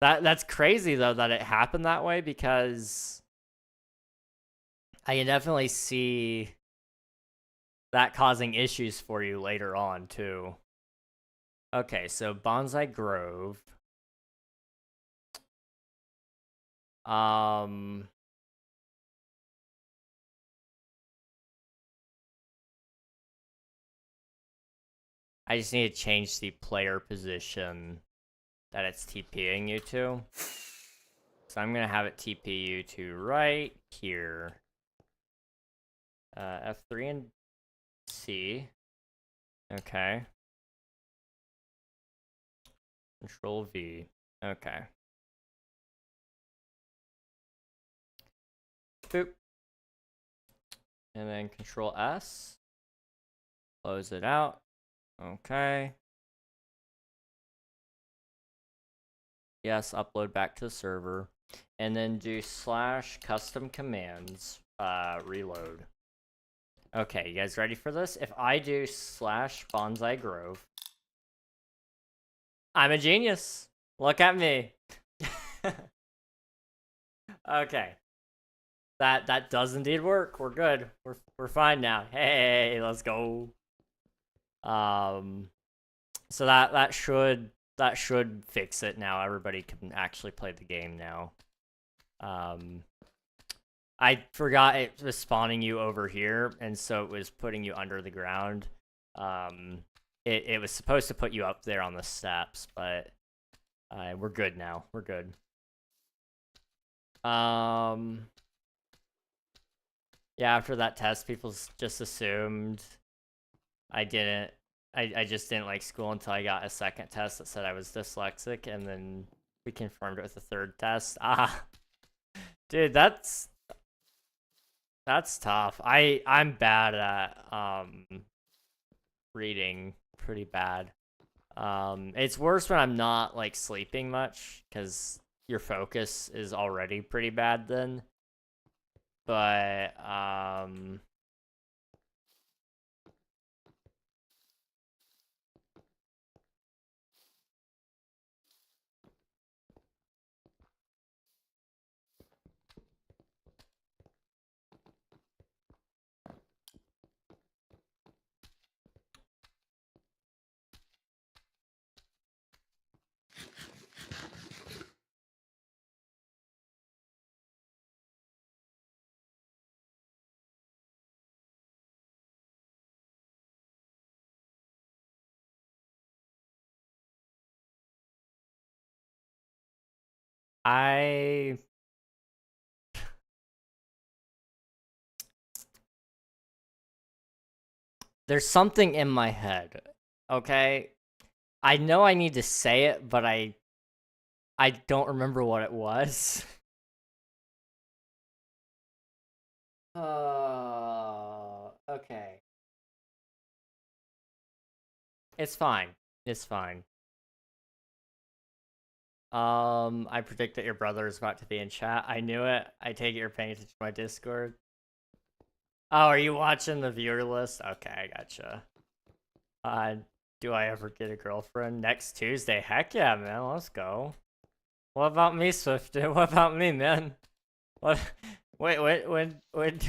That's crazy though that it happened that way, because I can definitely see that causing issues for you later on too. Okay, so Bonsai Grove. I just need to change the player position that it's TPing you to. So I'm gonna have it TP you to right here. F3 and C. Okay. Control V. Okay. Boop. And then Control S. Close it out. Okay. Yes, upload back to the server. And then do /custom commands, reload. Okay, you guys ready for this? If I do /Bonsai Grove, I'm a genius. Look at me. Okay. That does indeed work. We're good. We're fine now. Hey, let's go. So that should fix it now. Everybody can actually play the game now. I forgot it was spawning you over here, and so it was putting you under the ground. It was supposed to put you up there on the steps, but we're good now. We're good. Yeah, after that test, people just assumed I just didn't like school until I got a second test that said I was dyslexic, and then we confirmed it with the third test. Dude, that's tough. I'm bad at reading, pretty bad. It's worse when I'm not like sleeping much, because your focus is already pretty bad then. But there's something in my head, okay? I know I need to say it, but I don't remember what it was. Okay. It's fine. It's fine. I predict that your brother is about to be in chat. I knew it. I take it you're paying attention to my Discord. Oh, are you watching the viewer list? Okay, I gotcha. Do I ever get a girlfriend? Next Tuesday? Heck yeah, man. Let's go. What about me, Swift? What about me, man? What? Wait, when? What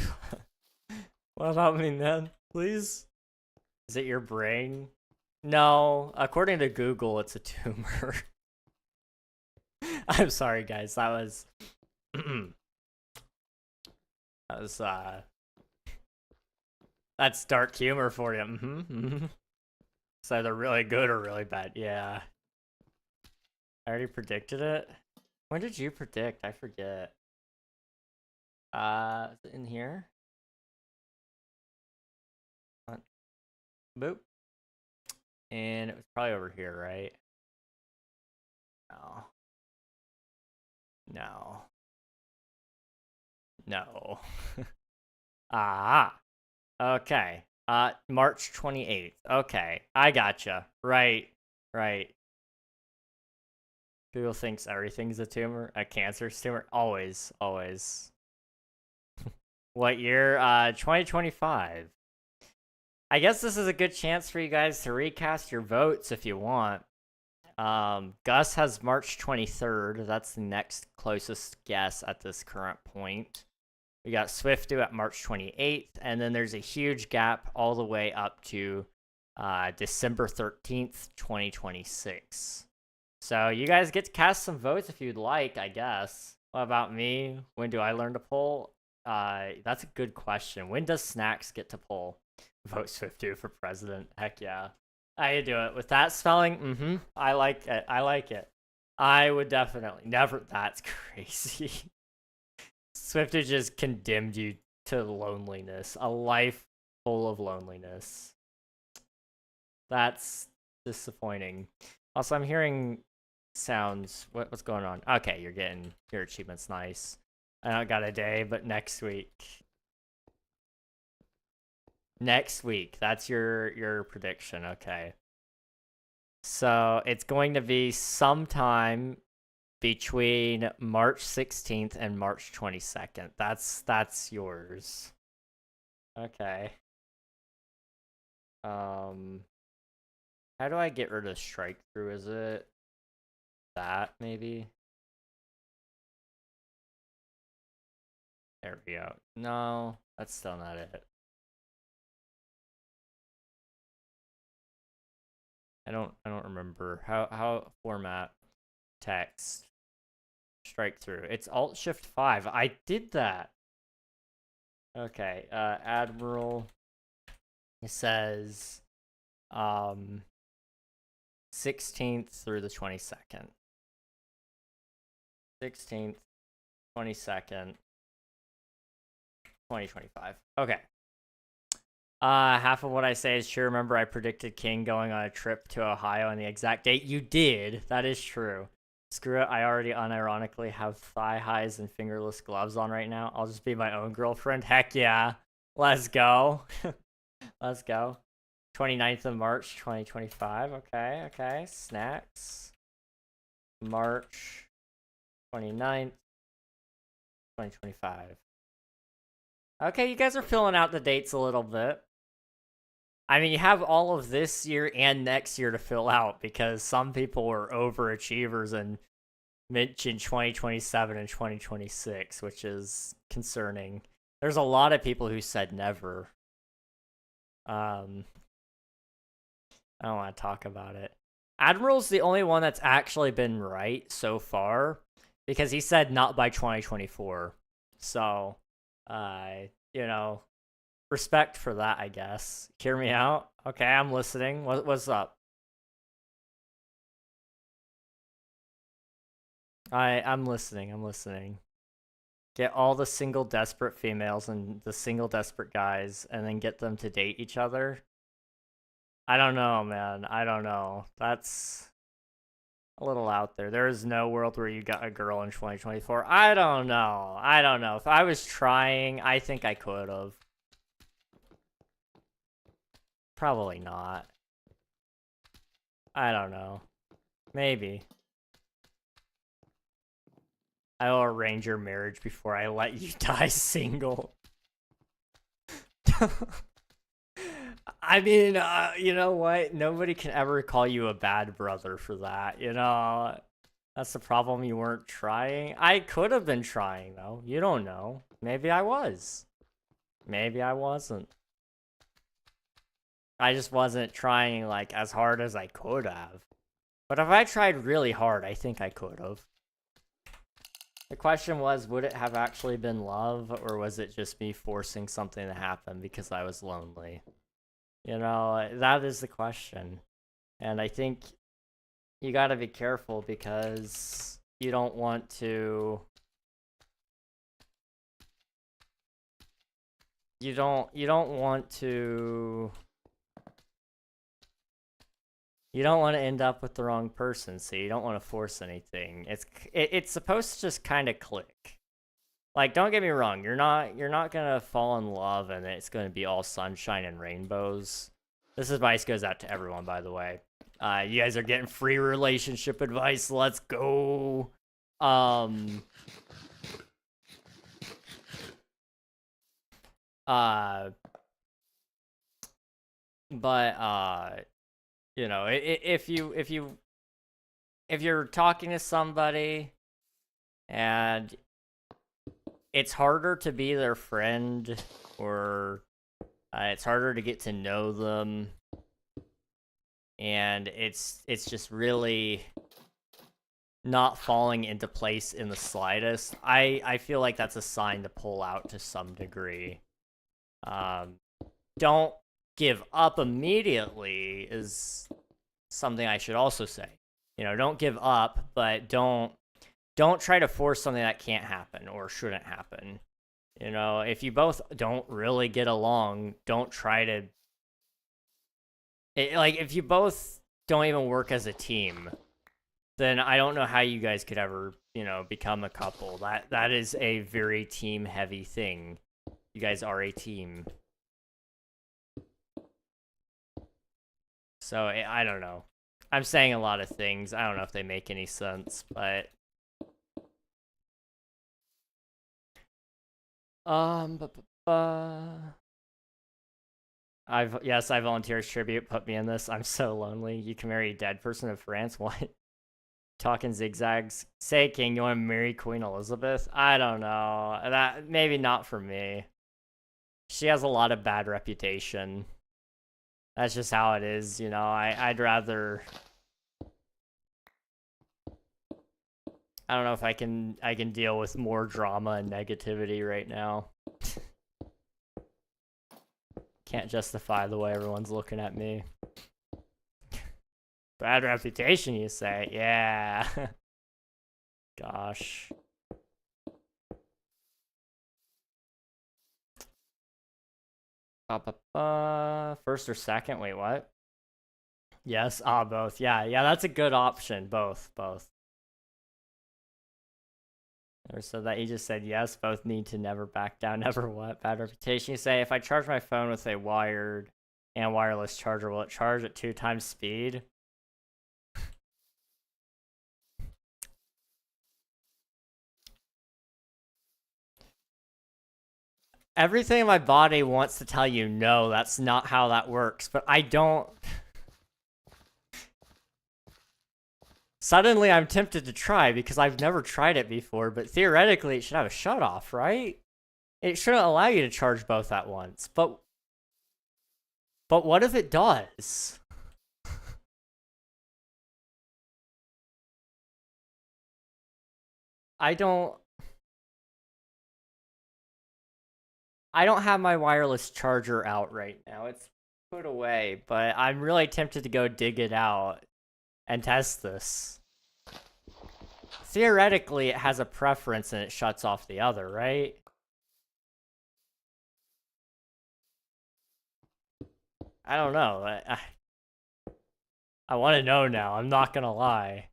about me, man? Please? Is it your brain? No. According to Google, it's a tumor. I'm sorry, guys. That was... That's dark humor for you. It's either really good or really bad. Yeah. I already predicted it. When did you predict? I forget. Is it in here? Boop. And it was probably over here, right? No. No. No. Okay. March 28th. Okay. I gotcha. Right. Google thinks everything's a tumor, a cancerous tumor. Always. What year? 2025. I guess this is a good chance for you guys to recast your votes if you want. Gus has March 23rd. That's the next closest guess at this current point. We got Swiftu at March 28th, and then there's a huge gap all the way up to December 13th, 2026. So you guys get to cast some votes if you'd like, I guess. What about me? When do I learn to poll? That's a good question. When does Snacks get to poll? Vote Swiftu for president. Heck yeah. I do it with that spelling. I like it. I would definitely never. That's crazy. Swiftu just condemned you to loneliness, a life full of loneliness. That's disappointing. Also, I'm hearing sounds. What's going on? Okay, you're getting your achievements. Nice. I don't got a day, but next week. Next week. That's your prediction. Okay. So it's going to be sometime between March 16th and March 22nd. That's yours. Okay. How do I get rid of strike through? Is it that maybe? There we go. No, that's still not it. I don't remember how format text strike through. It's Alt Shift 5. I did that. Okay, Admiral. It says 16th through the 22nd. 16th, 22nd, 2025. Okay. Half of what I say is true. Remember, I predicted King going on a trip to Ohio on the exact date. You did. That is true. Screw it. I already unironically have thigh highs and fingerless gloves on right now. I'll just be my own girlfriend. Heck yeah. Let's go. Let's go. 29th of March, 2025. Okay. Snacks. March 29th, 2025. Okay, you guys are filling out the dates a little bit. I mean, you have all of this year and next year to fill out because some people were overachievers and mentioned 2027 and 2026, which is concerning. There's a lot of people who said never. I don't want to talk about it. Admiral's the only one that's actually been right so far because he said not by 2024. So, you know, respect for that, I guess. Hear me out? Okay, I'm listening. What's up? I'm listening. Get all the single desperate females and the single desperate guys and then get them to date each other. I don't know, man. I don't know. That's a little out there. There is no world where you got a girl in 2024. I don't know. If I was trying, I think I could have. Probably not. I don't know. Maybe. I will arrange your marriage before I let you die single. I mean, you know what? Nobody can ever call you a bad brother for that, you know? That's the problem, you weren't trying. I could have been trying, though. You don't know. Maybe I was. Maybe I wasn't. I just wasn't trying, like, as hard as I could have. But if I tried really hard, I think I could have. The question was, would it have actually been love, or was it just me forcing something to happen because I was lonely? You know, that is the question. And I think you gotta be careful because you don't want to... You don't want to... You don't want to end up with the wrong person, so you don't want to force anything. It's supposed to just kind of click. Like, don't get me wrong, you're not gonna fall in love and it's gonna be all sunshine and rainbows. This advice goes out to everyone, by the way. You guys are getting free relationship advice. Let's go. You know, if you're talking to somebody and it's harder to be their friend, or it's harder to get to know them, and it's just really not falling into place in the slightest, I feel like that's a sign to pull out to some degree. Don't give up immediately is something I should also say. You know, don't give up, but don't try to force something that can't happen or shouldn't happen. You know, if you both don't really get along, don't try to... like, if you both don't even work as a team, then I don't know how you guys could ever, you know, become a couple. That is a very team-heavy thing. You guys are a team. So, I don't know. I'm saying a lot of things. I don't know if they make any sense, but... Yes, I volunteer as tribute. Put me in this. I'm so lonely. You can marry a dead person in France. What? Talking zigzags. Say, King, you want to marry Queen Elizabeth? I don't know. That maybe not for me. She has a lot of bad reputation. That's just how it is, you know. I'd rather... I don't know if I can deal with more drama and negativity right now. Can't justify the way everyone's looking at me. Bad reputation, you say? Yeah. Gosh. First or second? Wait, what? Yes, both. Yeah, that's a good option. Both. Or so that he just said yes, both need to never back down, never what? Bad reputation. You say, if I charge my phone with a wired and wireless charger, will it charge at 2 times speed? Everything in my body wants to tell you, no, that's not how that works, but I don't... Suddenly, I'm tempted to try because I've never tried it before, but theoretically, it should have a shut-off, right? It shouldn't allow you to charge both at once, but what if it does? I don't have my wireless charger out right now. It's put away, but I'm really tempted to go dig it out and test this. Theoretically, it has a preference and it shuts off the other, right? I don't know. I want to know now. I'm not gonna lie.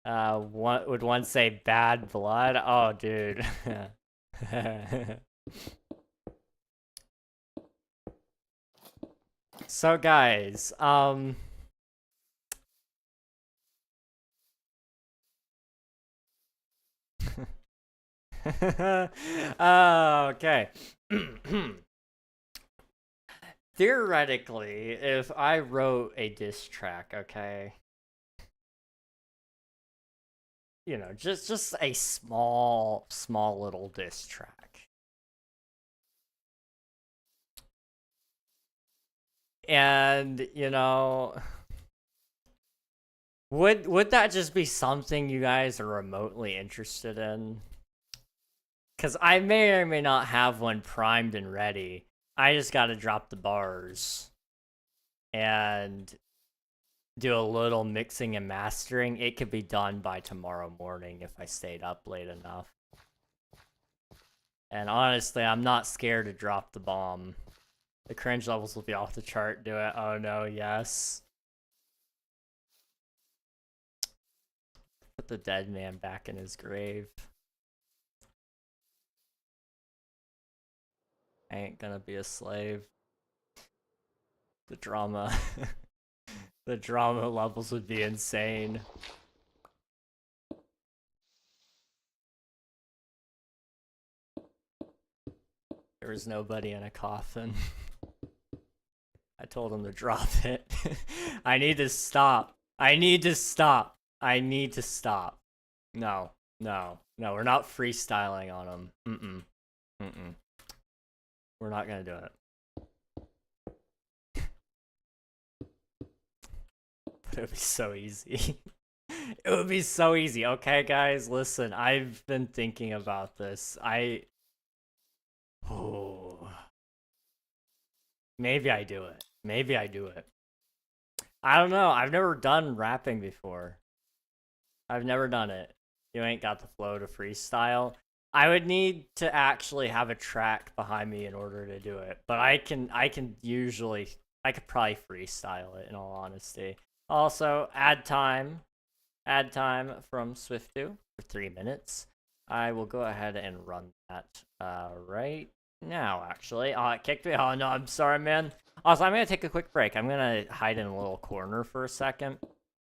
Would one say bad blood? Oh, dude. So, guys, Okay. Theoretically, if I wrote a diss track, okay, you know, just a small little diss track, and you know, would that just be something you guys are remotely interested in? Because I may or may not have one primed and ready. I just got to drop the bars and do a little mixing and mastering. It could be done by tomorrow morning if I stayed up late enough. And honestly, I'm not scared to drop the bomb. The cringe levels will be off the chart. Do it. Oh no, yes. Put the dead man back in his grave. I ain't gonna be a slave. The drama. The drama levels would be insane. There was nobody in a coffin. I told him to drop it. I need to stop. I need to stop. I need to stop. No, no, no, we're not freestyling on him. Mm-mm. We're not gonna do it. But it would be so easy. It would be so easy. Okay, guys, listen. I've been thinking about this. Oh. Maybe I do it. Maybe I do it. I don't know. I've never done rapping before. I've never done it. You ain't got the flow to freestyle. I would need to actually have a track behind me in order to do it. But I could probably freestyle it in all honesty. Also, add time from Swiftu for 3 minutes. I will go ahead and run that right now, actually. Oh, it kicked me. Oh, no, I'm sorry, man. Also, I'm going to take a quick break. I'm going to hide in a little corner for a second.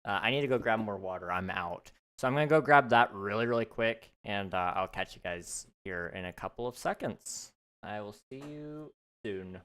I need to go grab more water. I'm out. So I'm going to go grab that really quick, and I'll catch you guys here in a couple of seconds. I will see you soon.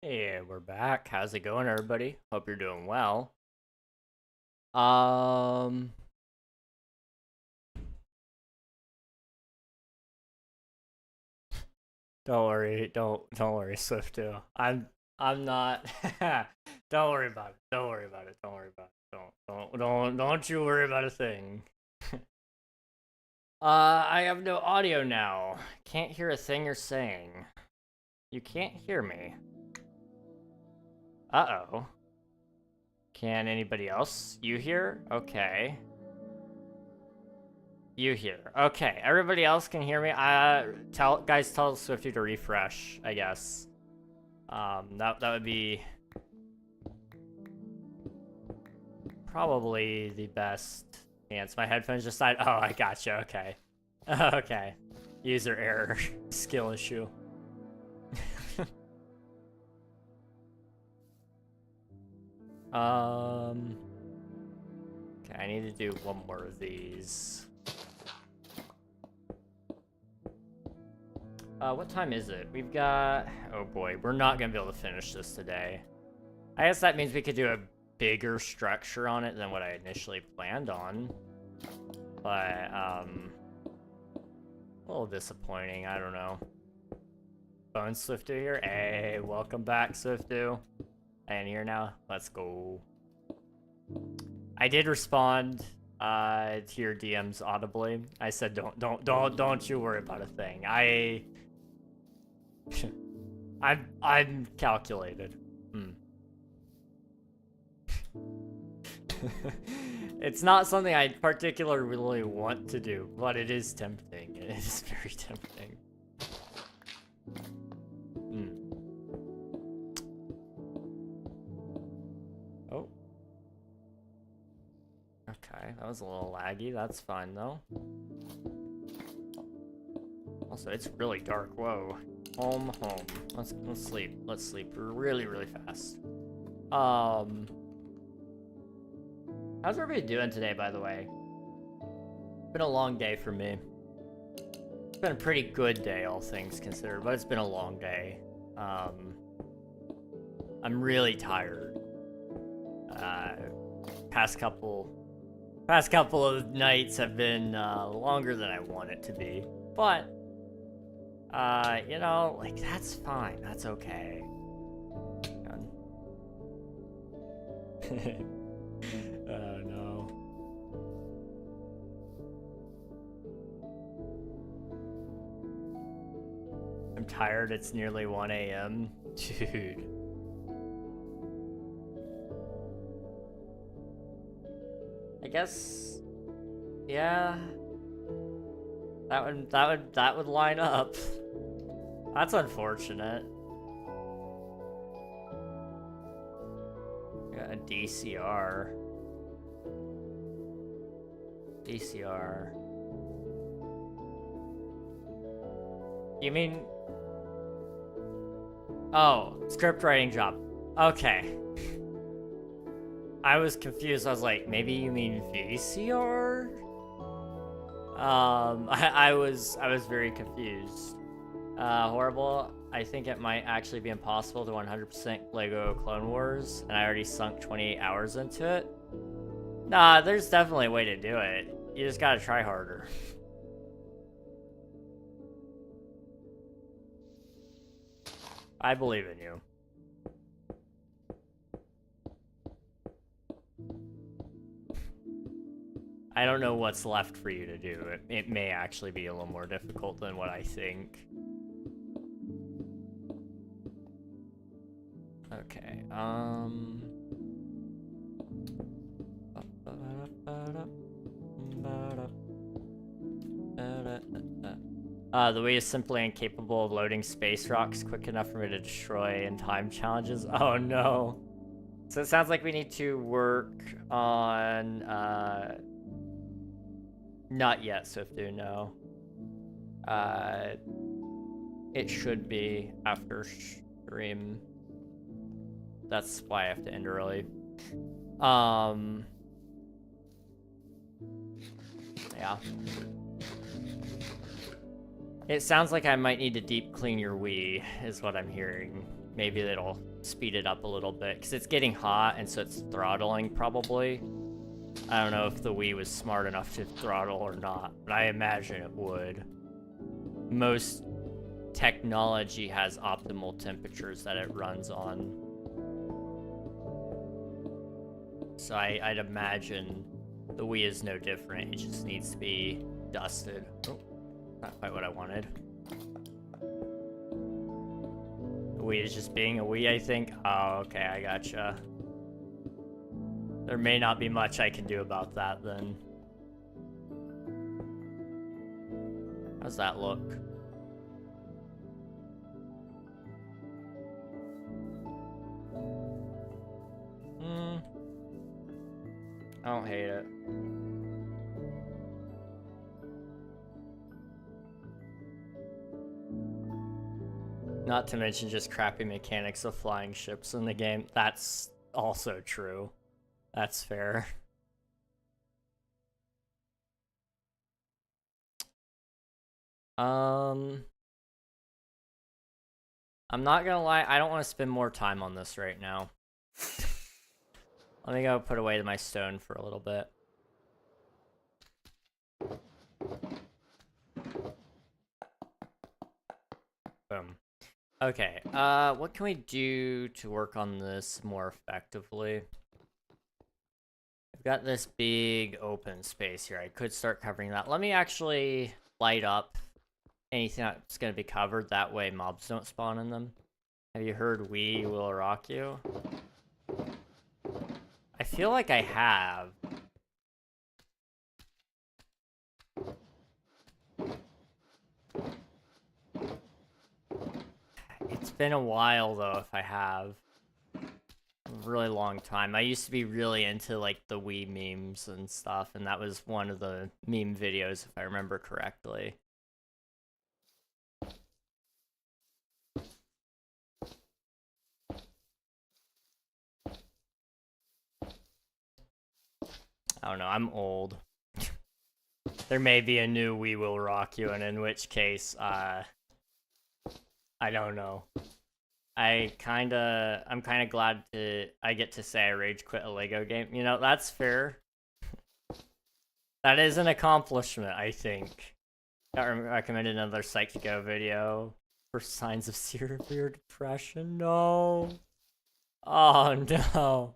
Hey, we're back. How's it going, everybody? Hope you're doing well. Don't worry, don't worry, Swift too. I'm not. Don't worry about it. Don't worry about it. Don't worry about it. Don't you worry about a thing. I have no audio now. Can't hear a thing you're saying. You can't hear me. Uh-oh. Can anybody else? You hear? Okay. You hear. Okay, everybody else can hear me. Tell Swifty to refresh, I guess. That would be probably the best chance. My headphones just died. Oh, I gotcha. Okay. Okay. User error. Skill issue. Okay, I need to do one more of these. What time is it? We've got... Oh boy, we're not gonna be able to finish this today. I guess that means we could do a bigger structure on it than what I initially planned on. But, a little disappointing, I don't know. Bone Swiftu here? Hey, welcome back, Swiftu. And here now, let's go. I did respond to your DMs audibly. I said, don't you worry about a thing. I'm calculated. It's not something I particularly want to do, but it is tempting. It is very tempting. Oh. Okay, that was a little laggy. That's fine though. Also, it's really dark. Whoa. Home. Let's sleep. Let's sleep really fast. How's everybody doing today, by the way? It's been a long day for me. It's been a pretty good day, all things considered, but it's been a long day. I'm really tired. Past couple of nights have been longer than I want it to be, but you know, like, that's fine. That's okay. Oh no. I'm tired. It's nearly 1 a.m. Dude. I guess, yeah. That would line up. That's unfortunate. Got a DCR. You mean... Oh, script writing job. Okay. I was confused. I was like, maybe you mean VCR? I was very confused. Horrible. I think it might actually be impossible to 100% Lego Clone Wars, and I already sunk 28 hours into it. Nah, there's definitely a way to do it. You just gotta try harder. I believe in you. I don't know what's left for you to do. It may actually be a little more difficult than what I think. Okay, the Wii is simply incapable of loading space rocks quick enough for me to destroy in time challenges. Oh no. So it sounds like we need to work on, not yet, Swiftu, no. It should be after stream. That's why I have to end early. Yeah. It sounds like I might need to deep clean your Wii, is what I'm hearing. Maybe that'll speed it up a little bit, because it's getting hot, and so it's throttling, probably. I don't know if the Wii was smart enough to throttle or not, but I imagine it would. Most technology has optimal temperatures that it runs on. So I'd imagine the Wii is no different. It just needs to be dusted. Oh, not quite what I wanted. The Wii is just being a Wii, I think. Oh, okay, I gotcha. There may not be much I can do about that then. How's that look? I don't hate it. Not to mention just crappy mechanics of flying ships in the game. That's also true. That's fair. I'm not gonna lie, I don't want to spend more time on this right now. Let me go put away my stone for a little bit. Boom. Okay, what can we do to work on this more effectively? I've got this big open space here. I could start covering that. Let me actually light up anything that's going to be covered. That way mobs don't spawn in them. Have you heard We Will Rock You? I feel like I have. It's been a while, though, if I have. A really long time. I used to be really into, like, the Wii memes and stuff, and that was one of the meme videos, if I remember correctly. I don't know, I'm old. There may be a new We Will Rock You, and in which case, I don't know. I'm kinda glad I get to say I rage quit a Lego game. You know, that's fair. That is an accomplishment, I think. Got recommended another Psych2Go video for signs of severe depression. No. Oh, no.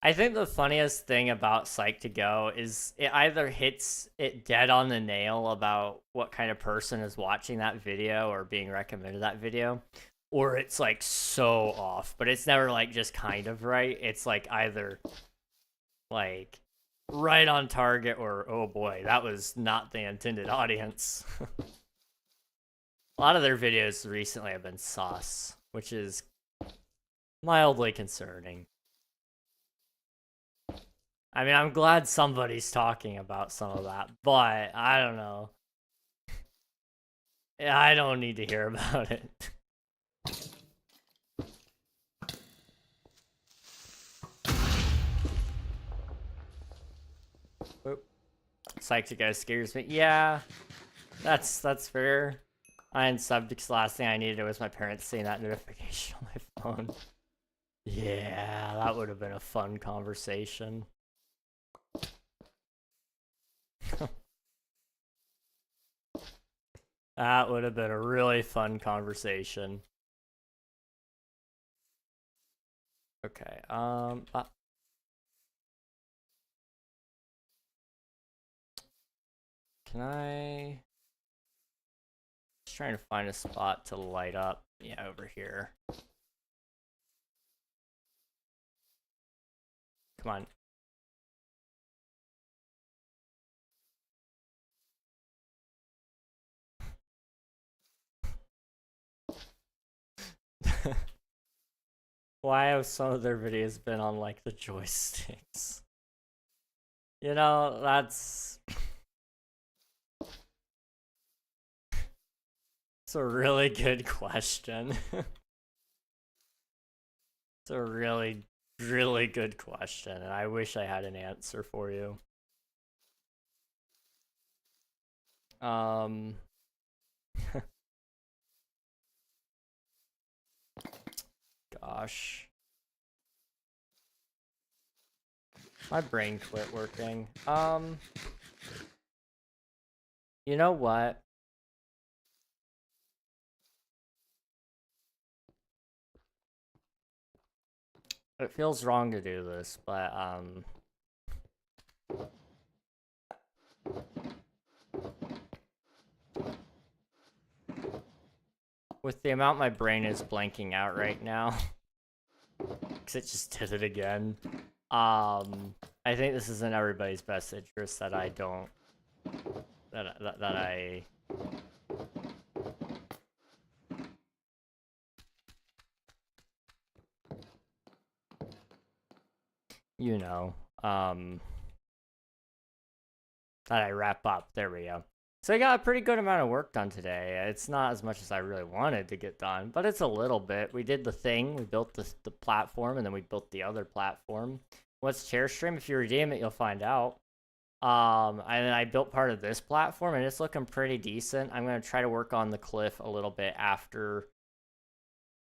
I think the funniest thing about Psych2Go is it either hits it dead on the nail about what kind of person is watching that video or being recommended that video, or it's like so off, but it's never like just kind of right. It's like either like right on target or oh boy, that was not the intended audience. A lot of their videos recently have been sauce, which is mildly concerning. I mean, I'm glad somebody's talking about some of that, but I don't know. I don't need to hear about it. Psych2Go scares me. Yeah, that's fair. I unsubbed because the last thing I needed was my parents seeing that notification on my phone. Yeah, that would have been a fun conversation. That would have been a really fun conversation. Okay, can I... Just trying to find a spot to light up. Yeah, over here. Come on. Why have some of their videos been on, like, the joysticks? You know, that's... It's a really good question. It's a really, really good question, and I wish I had an answer for you. Gosh. My brain quit working. You know what? It feels wrong to do this, but, with the amount my brain is blanking out right now, because it just did it again, I think this is in everybody's best interest that I don't... That I... you know, that I wrap up. There we go. So I got a pretty good amount of work done today. It's not as much as I really wanted to get done, but it's a little bit. We did the thing. We built the platform, and then we built the other platform. What's chair stream? If you redeem it, you'll find out. And then I built part of this platform, and it's looking pretty decent. I'm going to try to work on the cliff a little bit after,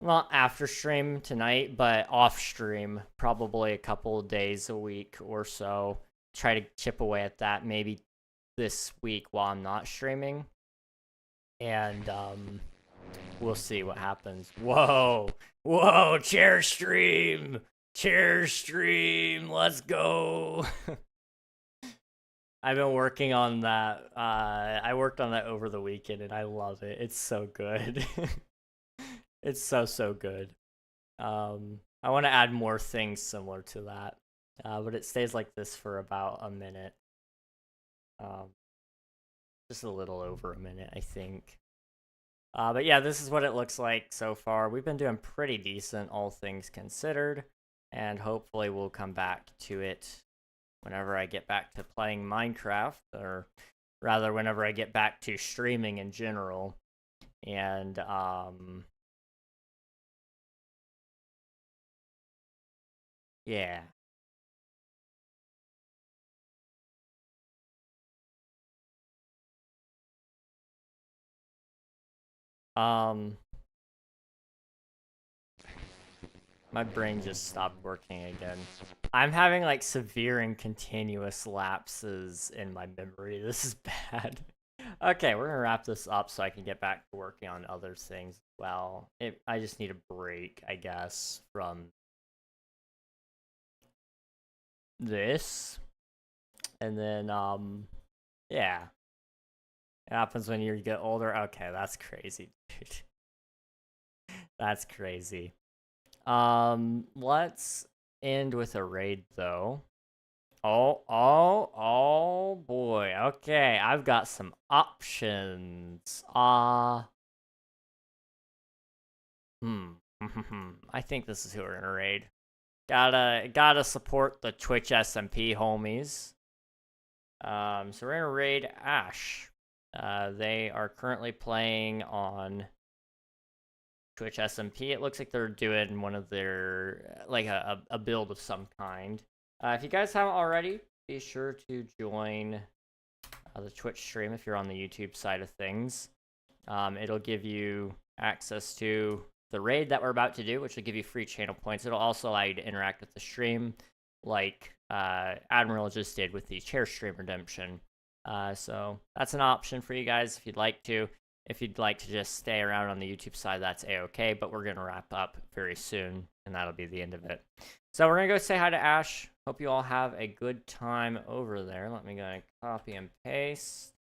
not after stream tonight, but off stream, probably a couple of days a week or so. Try to chip away at that maybe this week while I'm not streaming. And we'll see what happens. Whoa, chair stream, let's go. I've been working on that. I worked on that over the weekend, and I love it. It's so good. It's so good. I want to add more things similar to that, but it stays like this for about a minute. Just a little over a minute, I think. But yeah, this is what it looks like so far. We've been doing pretty decent, all things considered, and hopefully we'll come back to it whenever I get back to playing Minecraft, or rather whenever I get back to streaming in general. And yeah. My brain just stopped working again. I'm having like severe and continuous lapses in my memory. This is bad. Okay, we're gonna wrap this up so I can get back to working on other things. Well, I just need a break, I guess, from this. And then, yeah. It happens when you get older. Okay, that's crazy, dude. That's crazy. Let's end with a raid, though. Oh boy. Okay, I've got some options. I think this is who we're gonna raid. Gotta support the Twitch SMP homies. So we're gonna raid Ash. They are currently playing on Twitch SMP. It looks like they're doing one of their, like a build of some kind. If you guys haven't already, be sure to join the Twitch stream if you're on the YouTube side of things. It'll give you access to the raid that we're about to do, which will give you free channel points. It'll also allow you to interact with the stream, like Admiral just did with the chair stream redemption. So that's an option for you guys if you'd like to. If you'd like to just stay around on the YouTube side, that's a-okay, but we're going to wrap up very soon, and that'll be the end of it. So we're going to go say hi to Ash. Hope you all have a good time over there. Let me go copy and paste.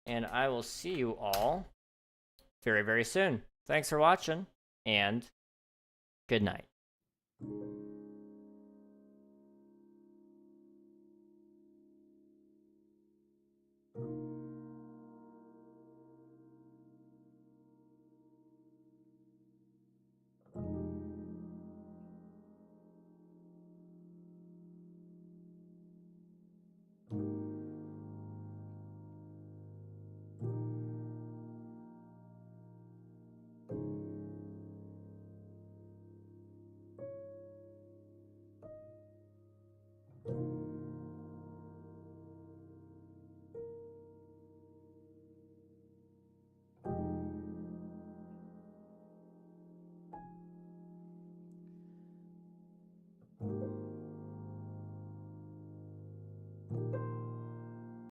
And I will see you all very, very soon. Thanks for watching, and good night.